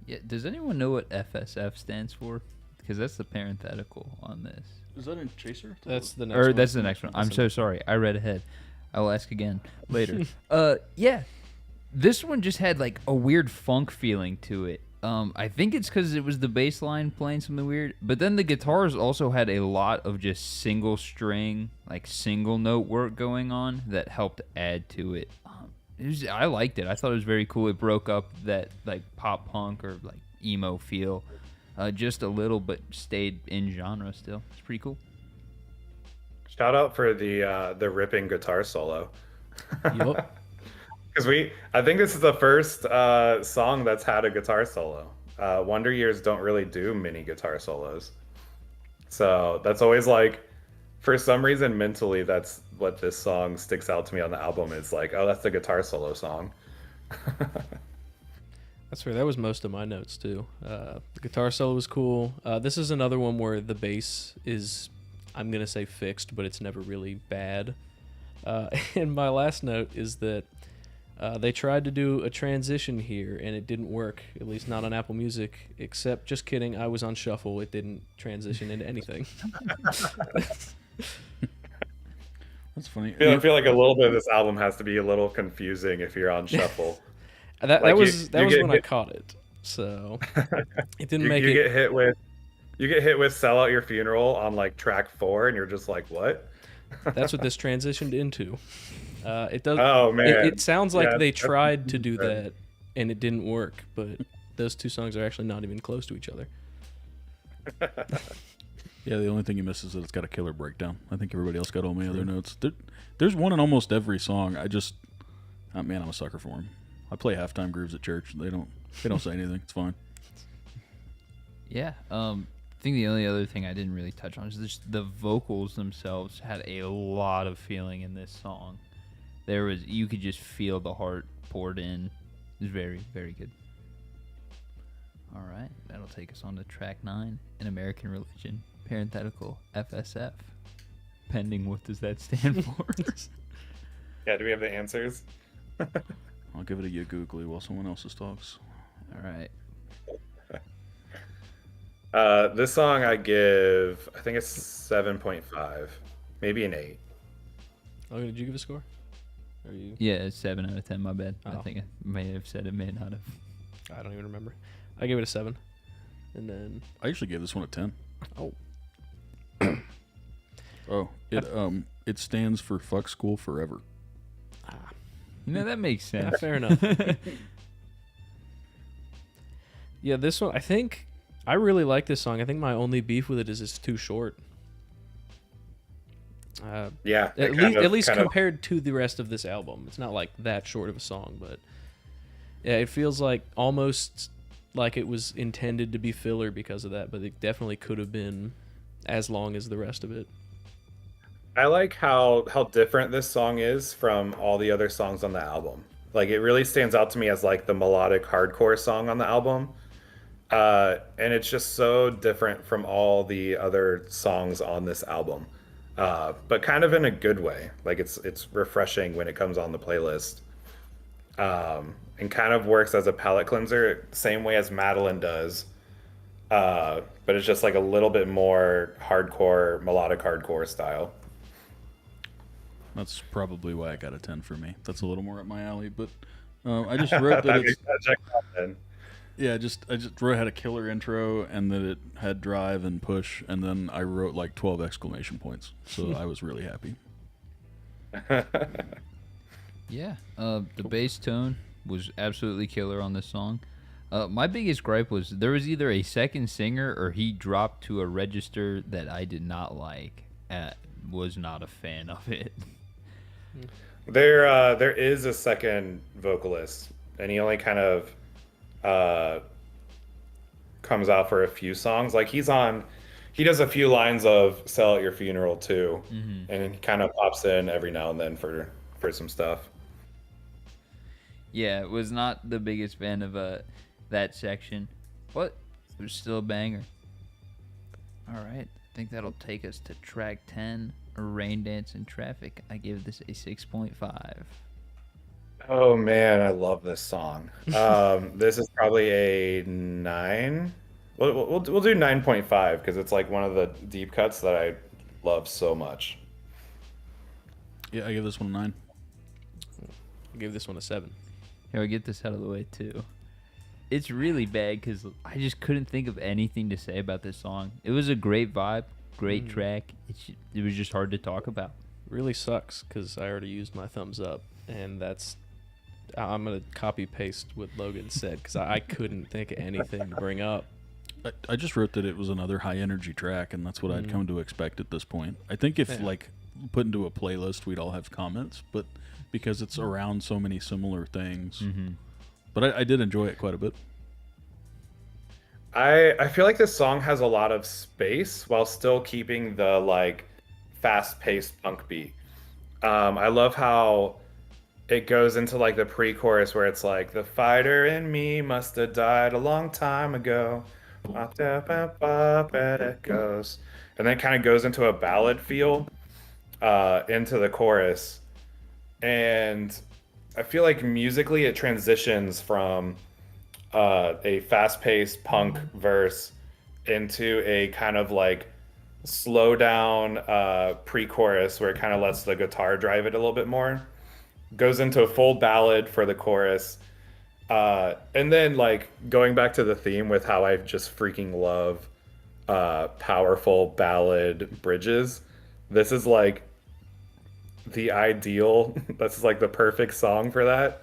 Yeah. Does anyone know what FSF stands for? Because that's the parenthetical on this. Is that in Chaser? That's the next Or one. that's the next one. I'm That's so sorry. I read ahead. I will ask again later. Yeah. This one just had like a weird funk feeling to it. I think it's because it was the bass line playing something weird, but then the guitars also had a lot of just single string, like single note work going on that helped add to it. I liked it. I thought it was very cool. It broke up that like pop punk or like emo feel just a little, but stayed in genre still. It's pretty cool. Shout out for the ripping guitar solo. Yup. Because I think this is the first song that's had a guitar solo. Wonder Years don't really do mini guitar solos, so that's always like, for some reason mentally, that's what this song sticks out to me on the album. It's like, oh, that's the guitar solo song. That's fair. That was most of my notes too. The guitar solo was cool. This is another one where the bass is, I'm gonna say fixed, but it's never really bad. And my last note is that they tried to do a transition here and it didn't work, at least not on Apple Music, except, just kidding, I was on shuffle. It didn't transition into anything. That's funny. I feel like a little bit of this album has to be a little confusing if you're on shuffle. That Like was you get when I hit- caught it. So it didn't You, make you it. get hit with "Sell Out Your Funeral" on like track 4, and you're just like, what? That's what this transitioned into. It does. Oh man, It sounds like Yeah, they that's tried to do good. that and it didn't work, but those two songs are actually not even close to each other. Yeah, the only thing you miss is that it's got a killer breakdown. I think everybody else got all my other notes. There's one in almost every song. I'm a sucker for them. I play halftime grooves at church. They don't say anything. It's fine. Yeah. I think the only other thing I didn't really touch on is just the vocals themselves had a lot of feeling in this song. You could just feel the heart poured in. It was very, very good. All right, that'll take us on to track 9, An American Religion, parenthetical FSF. Pending, what does that stand for? Yeah, do we have the answers? I'll give it a googly while someone else talks. All right. This song I think it's 7.5, maybe an 8. Oh, did you give a score? Are you? Yeah, it's 7 out of 10. My bad. I Oh. think I may have said it, may not have. I don't even remember. I gave it a 7, and then I actually gave this one a 10. oh, Oh, it stands for "Fuck School Forever." That makes sense. fair enough. Yeah, this one, I think I really like this song. I think my only beef with it is it's too short. Yeah, At least compared to the rest of this album, it's not like that short of a song, but yeah, it feels like almost like it was intended to be filler because of that, but it definitely could have been as long as the rest of it. I like how different this song is from all the other songs on the album. Like, it really stands out to me as like the melodic hardcore song on the album. And it's just so different from all the other songs on this album. But kind of in a good way. Like, it's refreshing when it comes on the playlist. and kind of works as a palate cleanser, same way as Madeline does. But it's just like a little bit more hardcore, melodic hardcore style. That's probably why I got a 10 for me. That's a little more up my alley, but I just wrote that it's Check it out then. yeah, I just wrote it had a killer intro and that it had drive and push, and then I wrote like 12 exclamation points. So I was really happy. Yeah, the bass tone was absolutely killer on this song. My biggest gripe was there was either a second singer or he dropped to a register that I did not like. Was not a fan of it. There is a second vocalist, and he only kind of comes out for a few songs. Like he does a few lines of "Sell at Your Funeral" too, and he kind of pops in every now and then for some stuff. Yeah, was not the biggest fan of that section, but it was still a banger. All right, I think that'll take us to track 10, Rain Dance in Traffic. I give this a 6.5. Oh man, I love this song. This is probably a 9. We'll do 9.5 because it's like one of the deep cuts that I love so much. Yeah, I give this one a 9. I'll give this one a 7. Here, I'll get this out of the way too. It's really bad because I just couldn't think of anything to say about this song. It was a great vibe, great track. It was just hard to talk about. Really sucks because I already used my thumbs up, and I'm gonna copy paste what Logan said because I couldn't think of anything to bring up. I just wrote that it was another high energy track, and that's what I'd come to expect at this point. I think if like put into a playlist, we'd all have comments, but because it's around so many similar things. But I did enjoy it quite a bit. I feel like this song has a lot of space while still keeping the like fast-paced punk beat. I love how it goes into like the pre-chorus where it's like the fighter in me must have died a long time ago. It goes, and then it kind of goes into a ballad feel into the chorus, and I feel like musically it transitions from a fast-paced punk verse into a kind of like slow down pre-chorus where it kind of lets the guitar drive it a little bit more. Goes into a full ballad for the chorus. And then like going back to the theme with how I just freaking love powerful ballad bridges. This is like the ideal, this is like the perfect song for that.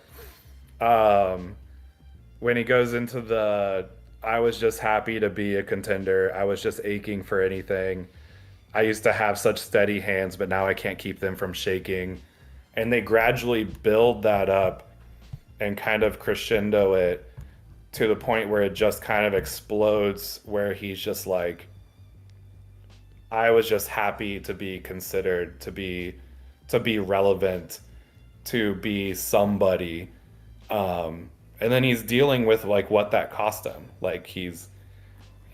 When he goes into the I was just happy to be a contender. I was just aching for anything. I used to have such steady hands, but now I can't keep them from shaking. And they gradually build that up and kind of crescendo it to the point where it just kind of explodes, where he's just like, I was just happy to be considered, to be relevant, to be somebody. And then he's dealing with like what that cost him. Like he's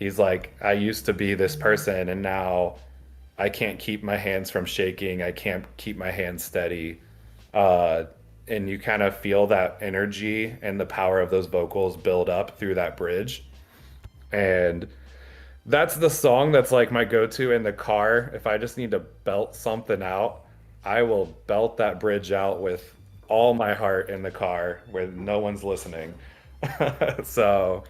like, I used to be this person and now I can't keep my hands from shaking. I can't keep my hands steady. And you kind of feel that energy and the power of those vocals build up through that bridge. And that's the song that's like my go-to in the car. If I just need to belt something out, I will belt that bridge out with all my heart in the car where no one's listening. So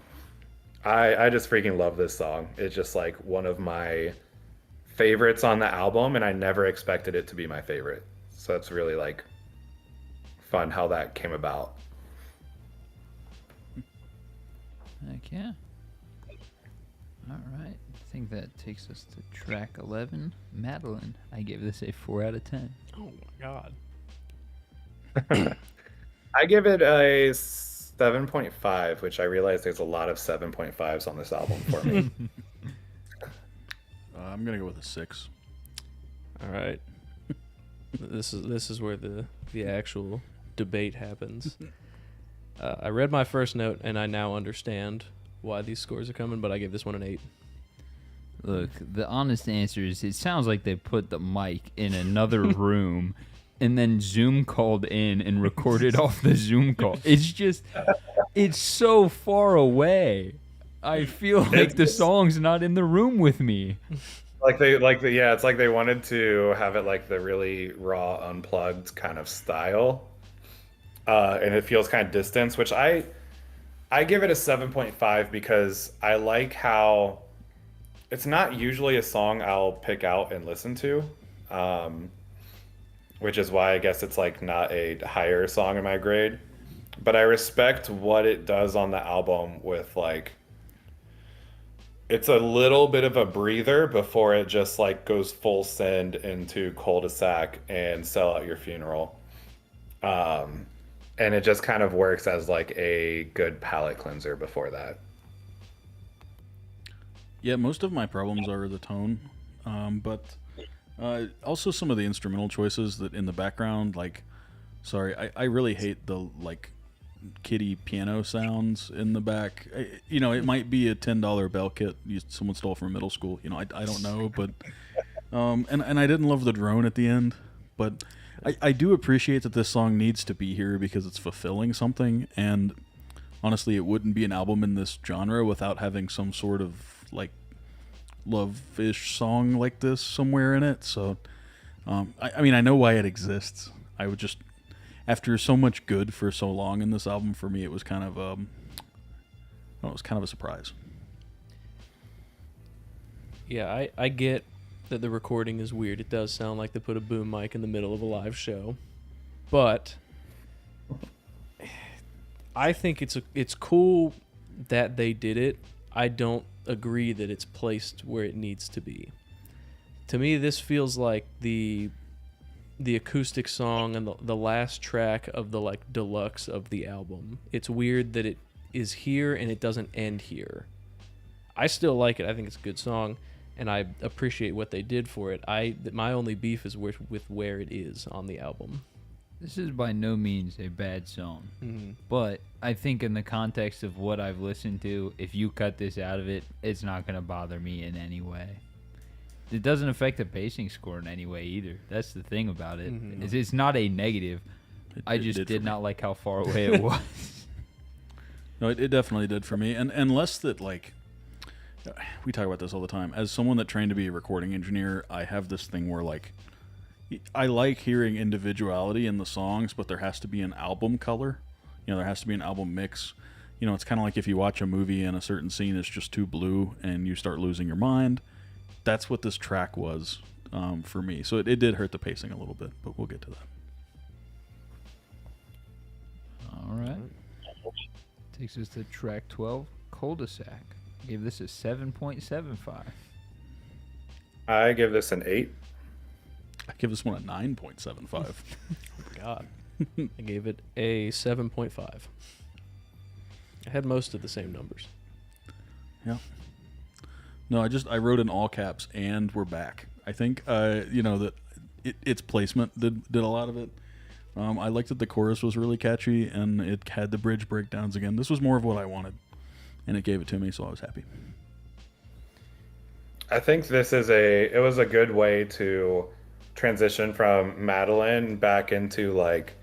I just freaking love this song. It's just like one of my favorites on the album, and I never expected it to be my favorite. So it's really like fun how that came about. Heck yeah. All right. I think that takes us to track 11, Madeline. I gave this a 4 out of 10. Oh my god. I give it a 7.5, which I realize there's a lot of 7.5s on this album for me. I'm gonna go with a 6. All right. This is where the actual debate happens. I read my first note and I now understand why these scores are coming, but I gave this one an 8. Look, the honest answer is it sounds like they put the mic in another room and then Zoom called in and recorded off the Zoom call. It's so far away. I feel like the song's not in the room with me. Yeah, it's like they wanted to have it like the really raw, unplugged kind of style, and it feels kind of distant. Which I give it a 7.5 because I like how it's not usually a song I'll pick out and listen to, which is why I guess it's like not a higher song in my grade. But I respect what it does on the album with like it's a little bit of a breather before it just like goes full send into cul-de-sac and Sell Out Your Funeral. And it just kind of works as like a good palate cleanser before that. Yeah, most of my problems are the tone, but also some of the instrumental choices that in the background. Like, sorry, I really hate the like kiddie piano sounds in the back. It might be a $10 bell kit someone stole from middle school. I don't know, but and I didn't love the drone at the end, but I do appreciate that this song needs to be here because it's fulfilling something. And honestly, it wouldn't be an album in this genre without having some sort of like love-ish song like this somewhere in it. So I mean, I know why it exists. I would just, after so much good for so long in this album, for me it was kind of it was kind of a surprise. Yeah, I get that the recording is weird. It does sound like they put a boom mic in the middle of a live show, but I think it's cool that they did it. I don't agree that it's placed where it needs to be. To me, this feels like the acoustic song and the last track of the like deluxe of the album. It's weird that it is here and it doesn't end here. I still like it. I think it's a good song, and I appreciate what they did for it. My only beef is with where it is on the album. This is by no means a bad song, but I think in the context of what I've listened to, if you cut this out of it, it's not going to bother me in any way. It doesn't affect the pacing score in any way either. That's the thing about it. It's not a negative. I just did not like how far away it was. No, it definitely did for me. And less that, like, we talk about this all the time. As someone that trained to be a recording engineer, I have this thing where, like, I like hearing individuality in the songs, but there has to be an album color. There has to be an album mix. It's kind of like if you watch a movie and a certain scene is just too blue and you start losing your mind. That's what this track was for me. So it did hurt the pacing a little bit, but we'll get to that. All right. Takes us to track 12, Cul-de-sac. Gave this a 7.75. I give this an 8. I give this one a 9.75. Oh my God. I gave it a 7.5. I had most of the same numbers. Yeah. No, I wrote in all caps, and we're back. I think, that its placement did a lot of it. I liked that the chorus was really catchy, and it had the bridge breakdowns again. This was more of what I wanted, and it gave it to me, so I was happy. I think it was a good way to transition from Madeline back into like,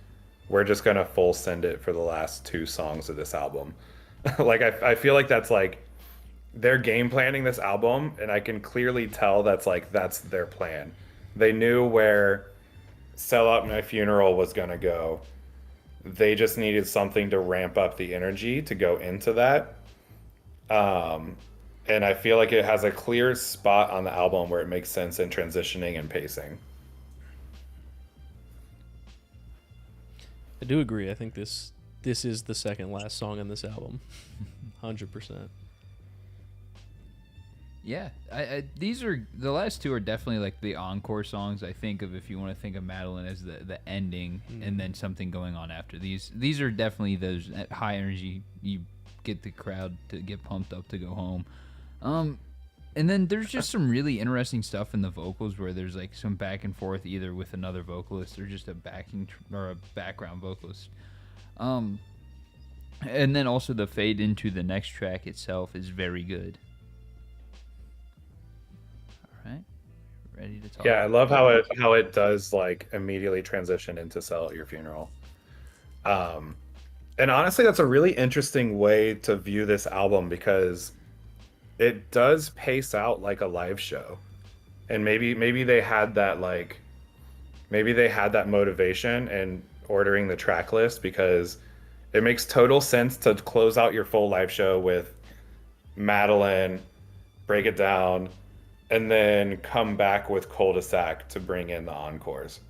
we're just gonna full send it for the last 2 songs of this album. Like I feel like that's like they're game planning this album, and I can clearly tell that's their plan. They knew where Sell Out My Funeral was gonna go. They just needed something to ramp up the energy to go into that. And I feel like it has a clear spot on the album where it makes sense in transitioning and pacing. I do agree. I think this is the second last song on this album. 100%. Yeah, these are the last 2 are definitely like the encore songs. I think of if you want to think of Madeline as the ending, and then something going on after these. These are definitely those high energy. You get the crowd to get pumped up to go home. And then there's just some really interesting stuff in the vocals where there's like some back and forth either with another vocalist or just a or a background vocalist. And then also the fade into the next track itself is very good. All right. ready to talk. Yeah, I love how it does like immediately transition into Sell at Your Funeral. Um, and honestly, that's a really interesting way to view this album because it does pace out like a live show. And maybe they had that like maybe they had that motivation in ordering the track list because it makes total sense to close out your full live show with Madeline, Break It Down, and then come back with Cul-de-sac to bring in the encores.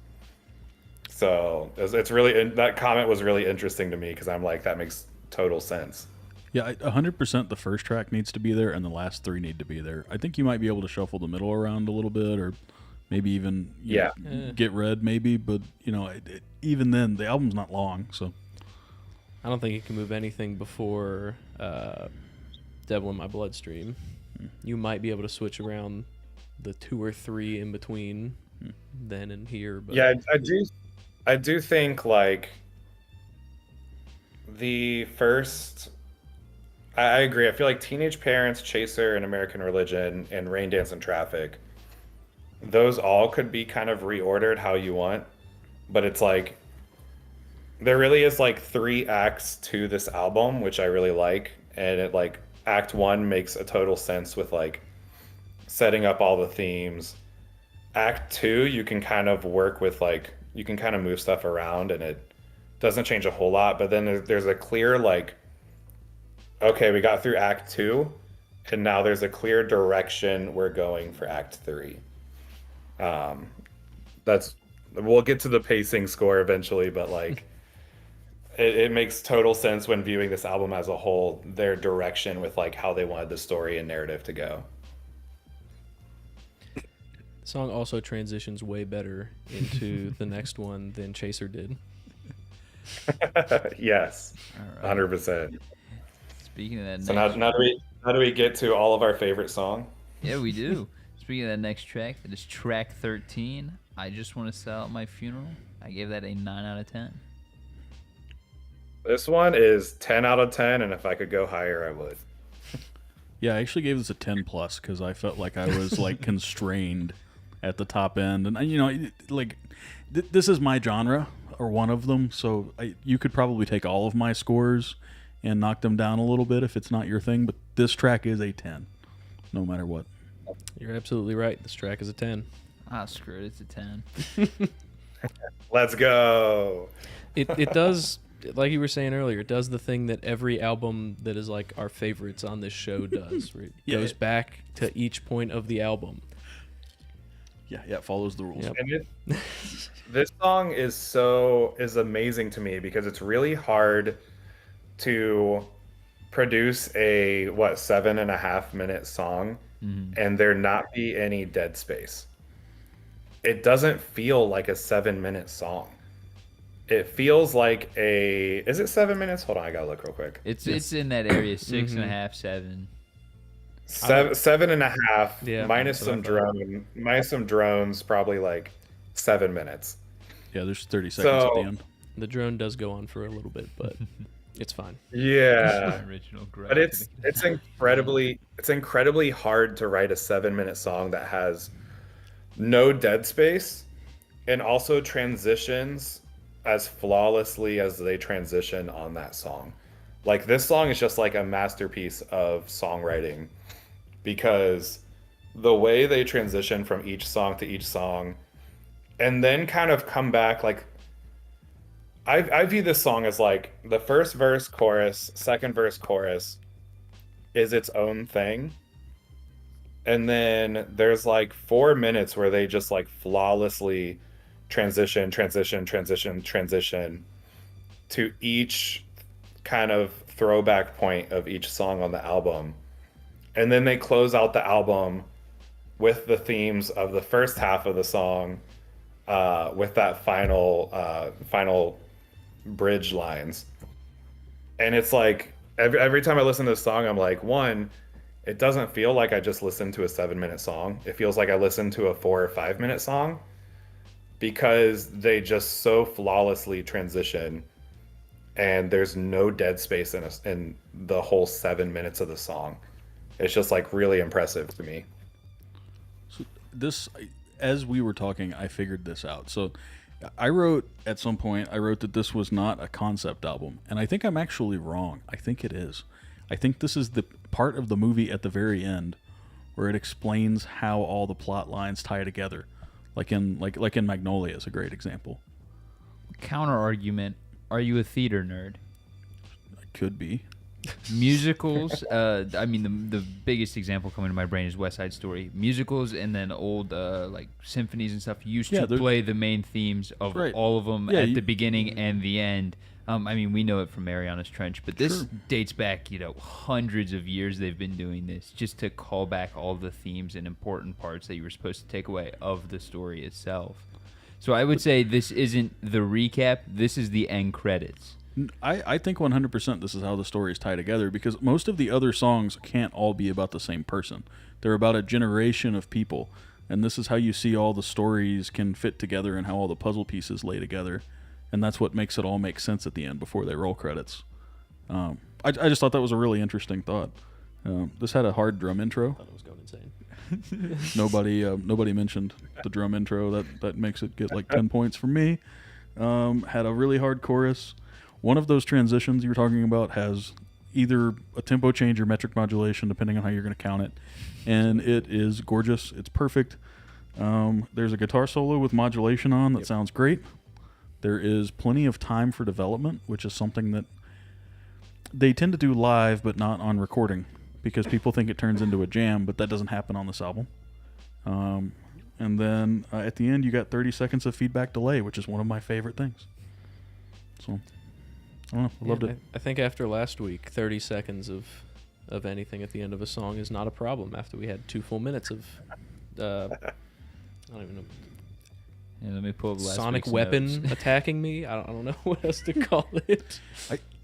So it's really that comment was really interesting to me because I'm like that makes total sense. Yeah, 100% the first track needs to be there and the last three need to be there. I think you might be able to shuffle the middle around a little bit or maybe even Yeah. get red maybe, but even then the album's not long, so I don't think you can move anything before Devil in My Bloodstream. You might be able to switch around the 2 or 3 in between then and here. But Yeah, I do think like the first. I agree. I feel like Teenage Parents, Chaser, and American Religion, and Rain Dance and Traffic. Those all could be kind of reordered how you want, but it's like there really is like 3 acts to this album, which I really like, and it like Act 1 makes a total sense with like setting up all the themes. Act 2, you can kind of work with like you can kind of move stuff around and it doesn't change a whole lot, but then there's a clear like okay, we got through Act 2 and now there's a clear direction we're going for Act 3. That's we'll get to the pacing score eventually, but like it makes total sense when viewing this album as a whole, their direction with like how they wanted the story and narrative to go. the song also transitions way better into the next one than Chaser did. Yes, All right. 100%. Speaking of that, So next, now do we get to all of our favorite song? yeah, we do. Speaking of that next track, that is track 13. I Just Want to Sell at My Funeral. I gave that a 9 out of 10. This one is 10 out of 10, and if I could go higher, I would. yeah, I actually gave this a 10 plus because I felt like I was like constrained at the top end, and this is my genre or one of them, so you could probably take all of my scores and knock them down a little bit if it's not your thing, but this track is a 10 no matter what. You're absolutely right. This track is a 10. Ah, screw it. It's a 10. Let's go. It does, like you were saying earlier, it does the thing that every album that is like our favorites on this show does. Where it goes back to each point of the album. Yeah, it follows the rules. Yep. And this song is amazing to me because it's really hard to produce a 7.5 minute song and there not be any dead space. It doesn't feel like a 7-minute song. It feels like is it 7 minutes? Hold on, I gotta look real quick. It's in that area, 6.5, 7. 7.5 Yeah, minus that's what some drones, probably like 7 minutes. Yeah, there's 30 seconds at the So- end. The drone does go on for a little bit, but it's fine. Yeah. Original But it's incredibly hard to write a 7-minute song that has no dead space and also transitions as flawlessly as they transition on that song. Like this song is just like a masterpiece of songwriting because the way they transition from each song to each song and then kind of come back like I view this song as like the first verse, chorus, second verse, chorus is its own thing. And then there's like 4 minutes where they just like flawlessly transition to each kind of throwback point of each song on the album. And then they close out the album with the themes of the first half of the song with that final bridge lines. And it's like every time I listen to this song, I'm like, one, it doesn't feel like I just listened to a 7-minute song. It feels like I listened to a 4 or 5 minute song because they just so flawlessly transition and there's no dead space in the whole 7 minutes of the song. It's just like really impressive to me. This, as we were talking, I figured this out. So I wrote at some point, I wrote that this was not a concept album. And I think I'm actually wrong. I think it is. I think this is the part of the movie at the very end where it explains how all the plot lines tie together. Like in Magnolia is a great example. Counter argument: are you a theater nerd? Could be. Musicals. I mean, the biggest example coming to my brain is West Side Story. Musicals and then old like symphonies and stuff used to play the main themes of all of them at the beginning and the end. I mean, we know it from Mariana's Trench, but this dates back, hundreds of years they've been doing this just to call back all the themes and important parts that you were supposed to take away of the story itself. So I would say this isn't the recap. This is the end credits. I think 100% this is how the stories tie together, because most of the other songs can't all be about the same person. They're about a generation of people, and this is how you see all the stories can fit together and how all the puzzle pieces lay together, and that's what makes it all make sense at the end before they roll credits. I just thought that was a really interesting thought. This had a hard drum intro. I thought it was going insane. Nobody mentioned the drum intro. That makes it get like 10 points from me. Had a really hard chorus. One of those transitions you're talking about has either a tempo change or metric modulation, depending on how you're going to count it. And it is gorgeous. It's perfect. There's a guitar solo with modulation on that sounds great. There is plenty of time for development, which is something that they tend to do live but not on recording, because people think it turns into a jam, but that doesn't happen on this album. And then at the end, you got 30 seconds of feedback delay, which is one of my favorite things. So, I don't know. I loved it. I think after last week, 30 seconds of anything at the end of a song is not a problem after we had 2 full minutes of, I don't even know. Yeah, let me pull up last Sonic week's weapon notes. attacking me. I don't know what else to call it.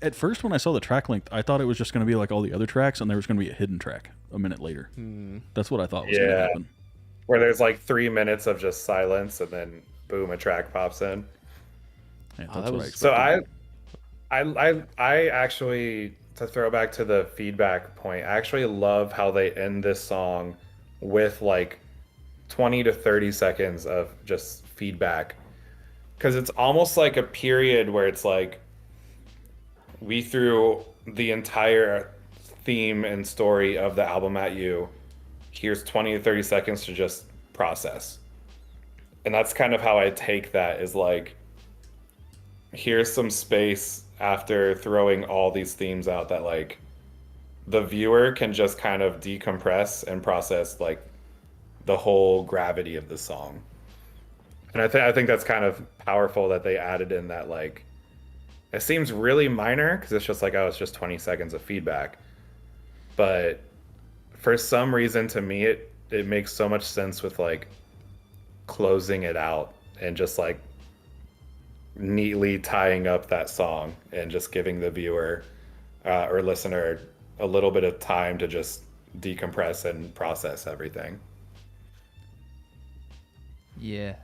At first, when I saw the track length, I thought it was just going to be like all the other tracks, and there was going to be a hidden track a minute later. That's what I thought was going to happen. Where there's like 3 minutes of just silence, and then boom, a track pops in. Yeah, Oh, that's that what I was- expected. So I actually, to throw back to the feedback point, I actually love how they end this song with like 20 to 30 seconds of just feedback, because it's almost like a period where it's like we threw the entire theme and story of the album at you. Here's 20 to 30 seconds to just process. And that's kind of how I take that, is like, here's some space after throwing all these themes out that like the viewer can just kind of decompress and process like the whole gravity of the song. And I think that's kind of powerful that they added in that, like, it seems really minor because it's just like, oh, it's just 20 seconds of feedback. But for some reason, to me, it makes so much sense with like closing it out and just like neatly tying up that song and just giving the viewer or listener a little bit of time to just decompress and process everything. Yeah,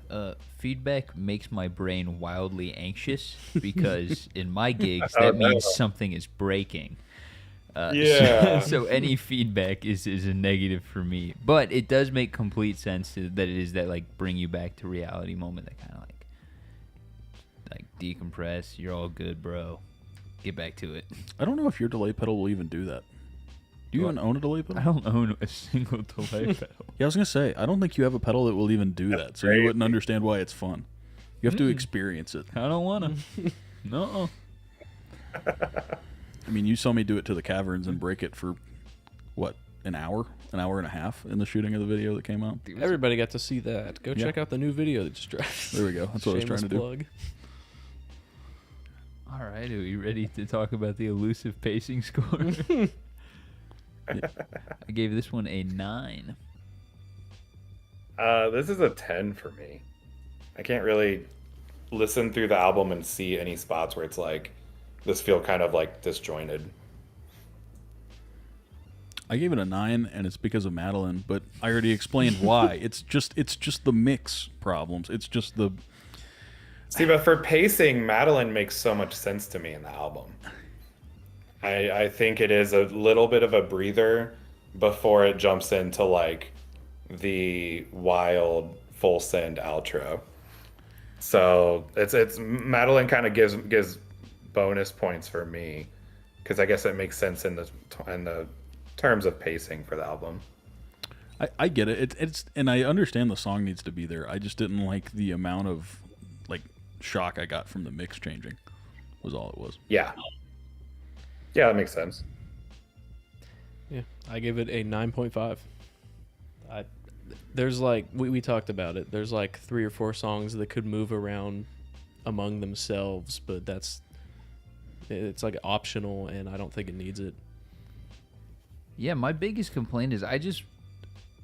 feedback makes my brain wildly anxious because in my gigs that means something is breaking. Yeah. So any feedback is a negative for me, but it does make complete sense that it is that like bring you back to reality moment that kind of like decompress. You're all good, bro. Get back to it. I don't know if your delay pedal will even do that. Do you even own a delay pedal? I don't own a single delay pedal. Yeah, I was gonna say, I don't think you have a pedal that will even do that, so you wouldn't understand why it's fun. You have to experience it. I don't wanna. No. I mean, you saw me do it to the caverns and break it for what, an hour and a half in the shooting of the video that came out. Everybody got to see that. Go Yeah. check out the new video that just dropped. There we go. That's what I was trying to do. Plug. All right, are we ready to talk about the elusive pacing score? I gave this one a 9. This is a 10 for me. I can't really listen through the album and see any spots where it's like this feel kind of like disjointed. I gave it a 9, and it's because of Madeline, but I already explained why. It's just the mix problems. It's just the See, but for pacing, Madeline makes so much sense to me in the album. I think it is a little bit of a breather before it jumps into like the wild full send outro. So it's Madeline kind of gives bonus points for me because I guess it makes sense in the terms of pacing for the album. I get it. It's and I understand the song needs to be there. I just didn't like the amount of like shock I got from the mix changing. Was all it was. Yeah. Yeah, that makes sense. Yeah, I give it a 9.5. There's like we talked about it. There's like 3 or 4 songs that could move around among themselves, but it's like optional, and I don't think it needs it. Yeah, my biggest complaint is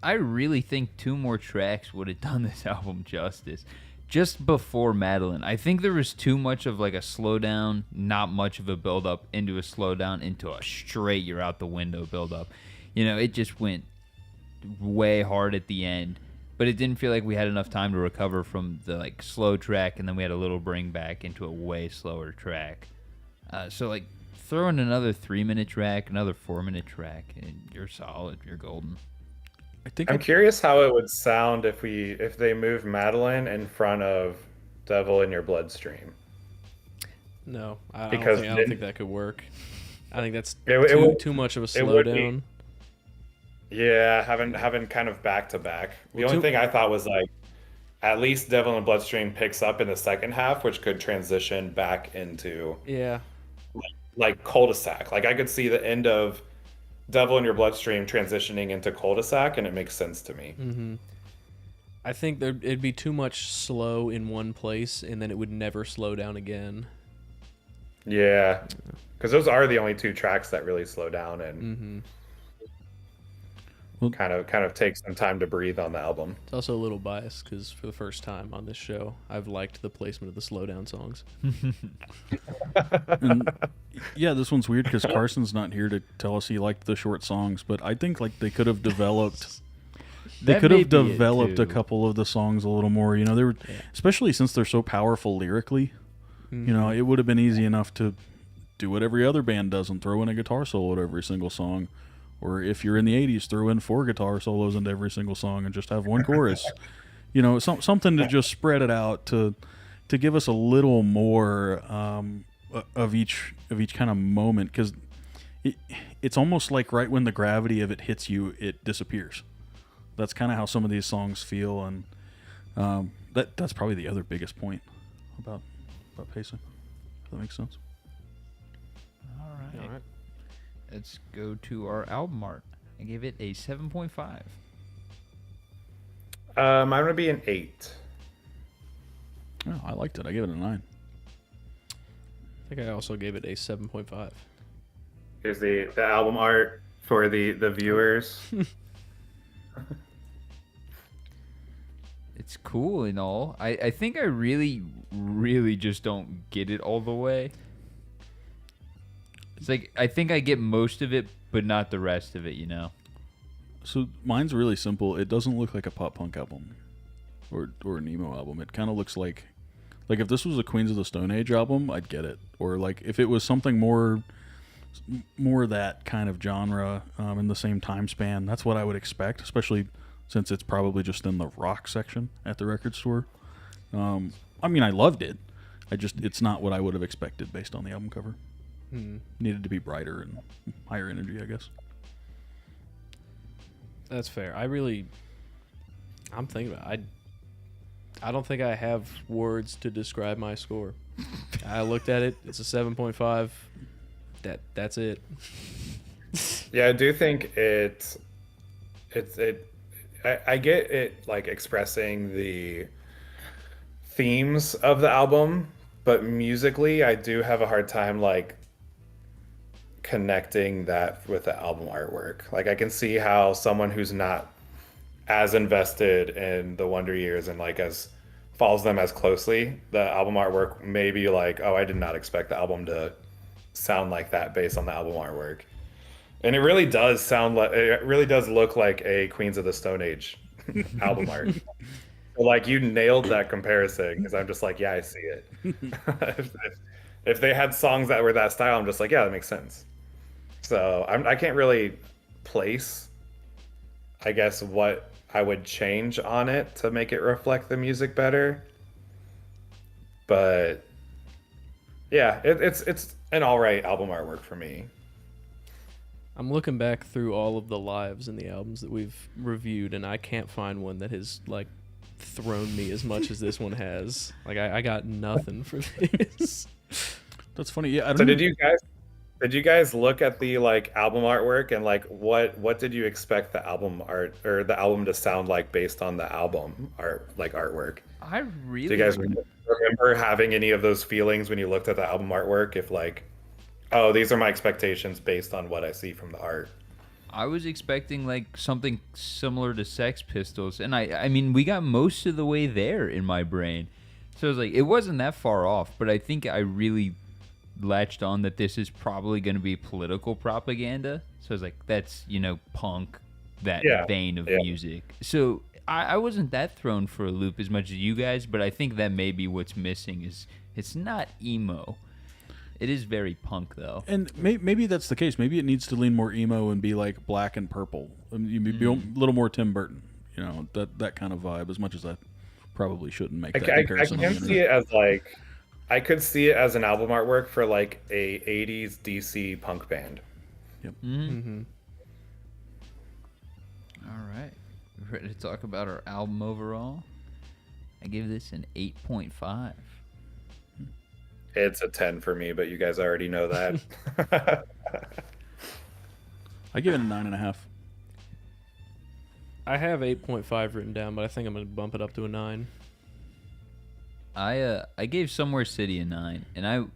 I really think 2 more tracks would have done this album justice. Just before Madeline, I think there was too much of like a slowdown, not much of a build up into a slowdown into a straight you're out the window build up. You know, it just went way hard at the end, but it didn't feel like we had enough time to recover from the like slow track, and then we had a little bring back into a way slower track. So like throw in another 3-minute track, another 4-minute track, and you're solid. You're golden. I think I'm curious how it would sound if they move Madeline in front of Devil in Your Bloodstream. No, I Because don't think that could work. I think that's It would- too much of a it would be. slowdown. Yeah, having kind of back to back. The Well, only too- thing I thought was like at least Devil in Bloodstream picks up in the second half, which could transition back into Yeah, like cul-de-sac. Like I could see the end of Devil in Your Bloodstream transitioning into cul-de-sac, and it makes sense to me. I think it'd be too much slow in one place, and then it would never slow down again. Yeah, because those are the only 2 tracks that really slow down and Well- kind of take some time to breathe on the album. It's also a little biased because for the first time on this show, I've liked the placement of the slowdown songs. And, yeah, this one's weird because Carson's not here to tell us he liked the short songs, but I think like they could have developed. They That could may have be it, developed a too. couple of the songs a little more. You know, they were, especially since they're so powerful lyrically. You know, it would have been easy enough to do what every other band does and throw in a guitar solo to every single song. Or if you're in the 80s, throw in 4 guitar solos into every single song and just have one chorus. You know, something to just spread it out to give us a little more of each kind of moment, because it's almost like right when the gravity of it hits you, it disappears. That's kind of how some of these songs feel, and that's probably the other biggest point about pacing. If that makes sense. All right. All right. Let's go to our album art. I gave it a 7.5. Mine would be an 8. Oh, I liked it. I gave it a 9. I think I also gave it a 7.5. Here's the album art for the viewers. It's cool and all. I think I really, really just don't get it all the way. It's like I think I get most of it, but not the rest of it, you know? So mine's really simple. It doesn't look like a pop punk album or an emo album. It kind of looks like if this was a Queens of the Stone Age album, I'd get it. Or like if it was something more that kind of genre in the same time span, that's what I would expect, especially since it's probably just in the rock section at the record store. I mean, I loved it. It's not what I would have expected based on the album cover. Needed to be brighter and higher energy, I guess. That's fair. I'm thinking about it. I don't think I have words to describe my score. I looked at it. It's a 7.5. That's it. Yeah, I do think I get it like expressing the themes of the album, but musically I do have a hard time like connecting that with the album artwork. Like I can see how someone who's not as invested in the Wonder Years and like as follows them as closely, the album artwork may be like, oh, I did not expect the album to sound like that based on the album artwork. And it really does look like a Queens of the Stone Age album art. So, like you nailed that comparison because I'm just like, yeah, I see it. If they had songs that were that style, I'm just like, yeah, that makes sense. So I can't really place, I guess, what I would change on it to make it reflect the music better. But yeah, it's an all right album artwork for me. I'm looking back through all of the lives and the albums that we've reviewed, and I can't find one that has like thrown me as much as this one has. Like I got nothing for this. That's funny. Yeah, I don't So know. did you guys look at the like album artwork and like what did you expect the album art or the album to sound like based on the album artwork? I Do really you guys remember having any of those feelings when you looked at the album artwork? If like, oh, these are my expectations based on what I see from the art. I was expecting like something similar to Sex Pistols, and I mean we got most of the way there in my brain, so I was like it wasn't that far off. But I think I really latched on that this is probably going to be political propaganda. So I was like, that's punk, that vein of music. So I wasn't that thrown for a loop as much as you guys, but I think that maybe what's missing is it's not emo. It is very punk, though. And maybe that's the case. Maybe it needs to lean more emo and be like black and purple. I mean, be a little more Tim Burton. That kind of vibe. As much as I probably shouldn't make that comparison. I can see it as like, I could see it as an album artwork for like a '80s DC punk band. Yep. Mm-hmm. All right, ready to talk about our album overall? I give this an 8.5. It's a 10 for me, but you guys already know that. I give it a 9.5. I have 8.5 written down, but I think I'm gonna bump it up to a 9. I gave Somewhere City a 9, and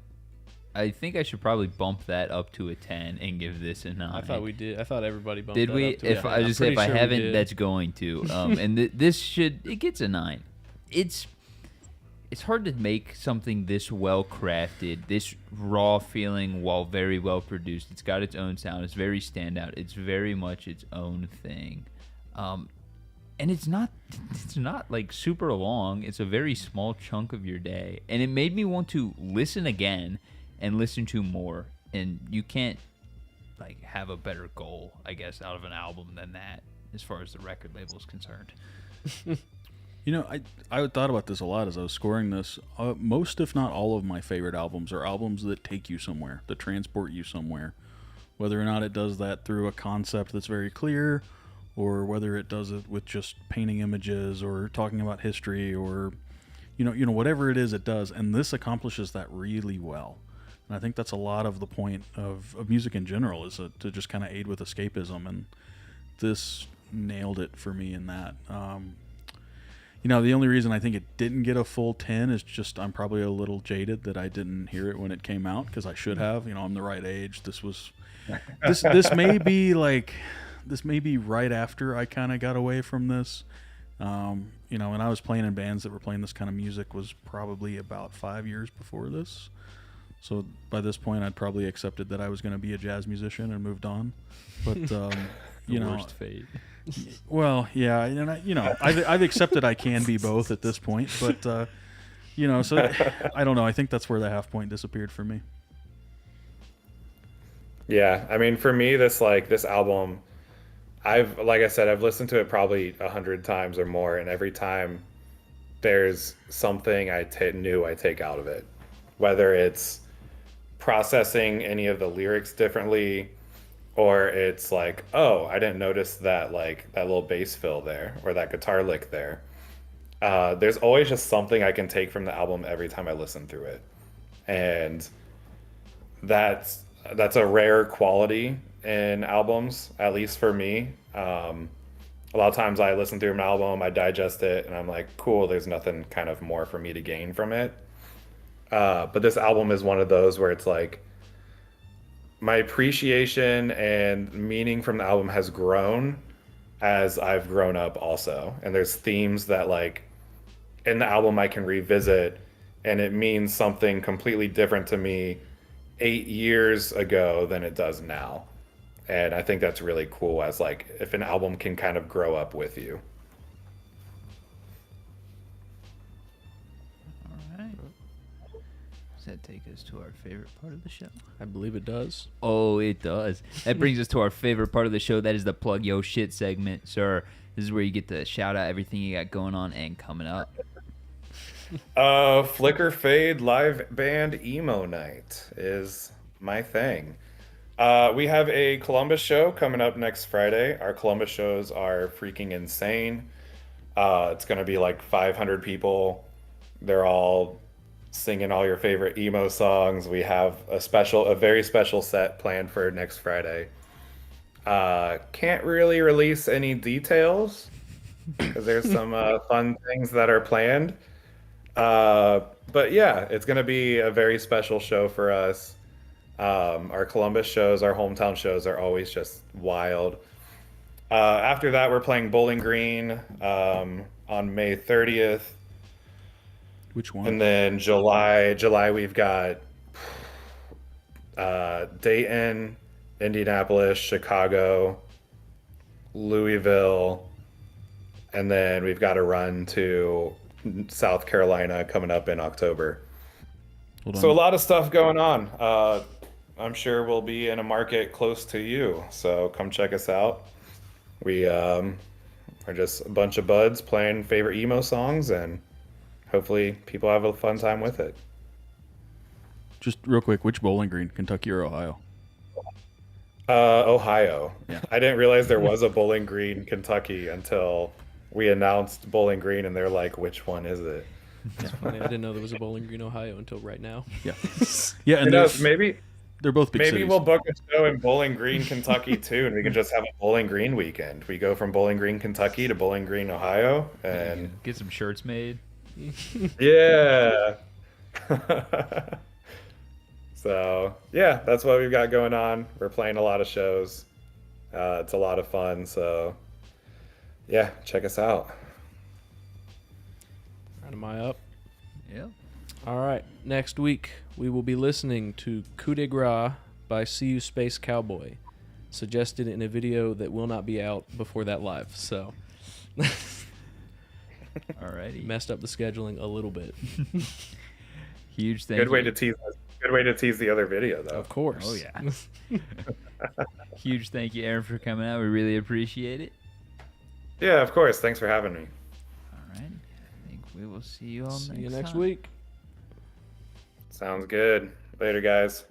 I think I should probably bump that up to a 10 and give this a 9. I thought we did. I thought everybody bumped. Did that we? Up to a If 9. I just say if I pretty sure we haven't, did. that's going to. And it gets a 9. It's hard to make something this well crafted, this raw feeling while very well produced. It's got its own sound. It's very standout. It's very much its own thing. And it's not like super long. It's a very small chunk of your day, and it made me want to listen again and listen to more. And you can't like have a better goal, I guess, out of an album than that, as far as the record label is concerned. I thought about this a lot as I was scoring this. Most, if not all, of my favorite albums are albums that take you somewhere, that transport you somewhere. Whether or not it does that through a concept that's very clear, or whether it does it with just painting images or talking about history, or whatever it is it does. And this accomplishes that really well. And I think that's a lot of the point of music in general, is to just kind of aid with escapism. And this nailed it for me in that. The only reason I think it didn't get a full 10 is just I'm probably a little jaded that I didn't hear it when it came out, because I should have. I'm the right age. This may be like, this may be right after I kind of got away from this. When I was playing in bands that were playing this kind of music was probably about 5 years before this. So by this point, I'd probably accepted that I was going to be a jazz musician and moved on. But Worst fate. Well, yeah, and I've accepted I can be both at this point. But so I don't know. I think that's where the half point disappeared for me. Yeah, I mean, for me, this album, like I said, I've listened to it probably 100 times or more, and every time there's something new I take out of it, whether it's processing any of the lyrics differently, or it's like, oh, I didn't notice that that little bass fill there or that guitar lick there. There's always just something I can take from the album every time I listen through it, and that's a rare quality in albums, at least for me. A lot of times I listen through an album, I digest it, and I'm like, cool, there's nothing kind of more for me to gain from it. But this album is one of those where it's like, my appreciation and meaning from the album has grown as I've grown up also. And there's themes that in the album I can revisit, and it means something completely different to me 8 years ago than it does now. And I think that's really cool, as if an album can kind of grow up with you. All right. Does that take us to our favorite part of the show? I believe it does. Oh, it does. That brings us to our favorite part of the show. That is the Plug Yo Shit segment, sir. This is where you get to shout out everything you got going on and coming up. Flicker Fade live band emo night is my thing. We have a Columbus show coming up next Friday. Our Columbus shows are freaking insane. It's gonna be like 500 people. They're all singing all your favorite emo songs. We have a very special set planned for next Friday. Can't really release any details because there's some fun things that are planned. But yeah, it's gonna be a very special show for us. Our Columbus shows, our hometown shows are always just wild. After that, we're playing Bowling Green on May 30th. Which one? And then July we've got Dayton, Indianapolis, Chicago, Louisville, and then we've got a run to South Carolina coming up in October. Hold on. So a lot of stuff going on. I'm sure we'll be in a market close to you, so come check us out. We are just a bunch of buds playing favorite emo songs, and hopefully people have a fun time with it. Just real quick, which Bowling Green, Kentucky or Ohio? Ohio. Yeah. I didn't realize there was a Bowling Green, Kentucky until we announced Bowling Green, and they're like, which one is it? It's funny. I didn't know there was a Bowling Green, Ohio until right now. Yeah, yeah, and You know, there's- they're both big maybe cities. we'll book a show in Bowling Green, Kentucky too, and we can just have a Bowling Green weekend. We go from Bowling Green, Kentucky to Bowling Green, Ohio, and Get some shirts made. yeah. So yeah, that's what we've got going on. We're playing a lot of shows. It's a lot of fun. So yeah, check us out. Right, am I up? Yep. All right. Next week, we will be listening to Coup de Grace by See You Space Cowboy, suggested in a video that will not be out before that live. So, Alrighty. messed up the scheduling a little bit. Huge thank Good way you. to tease. Good way to tease the other video, though. Of course. Oh, yeah. Huge thank you, Aaron, for coming out. We really appreciate it. Yeah, of course. Thanks for having me. All right. I think we will see you all See you next next time. week. Sounds good. Later, guys.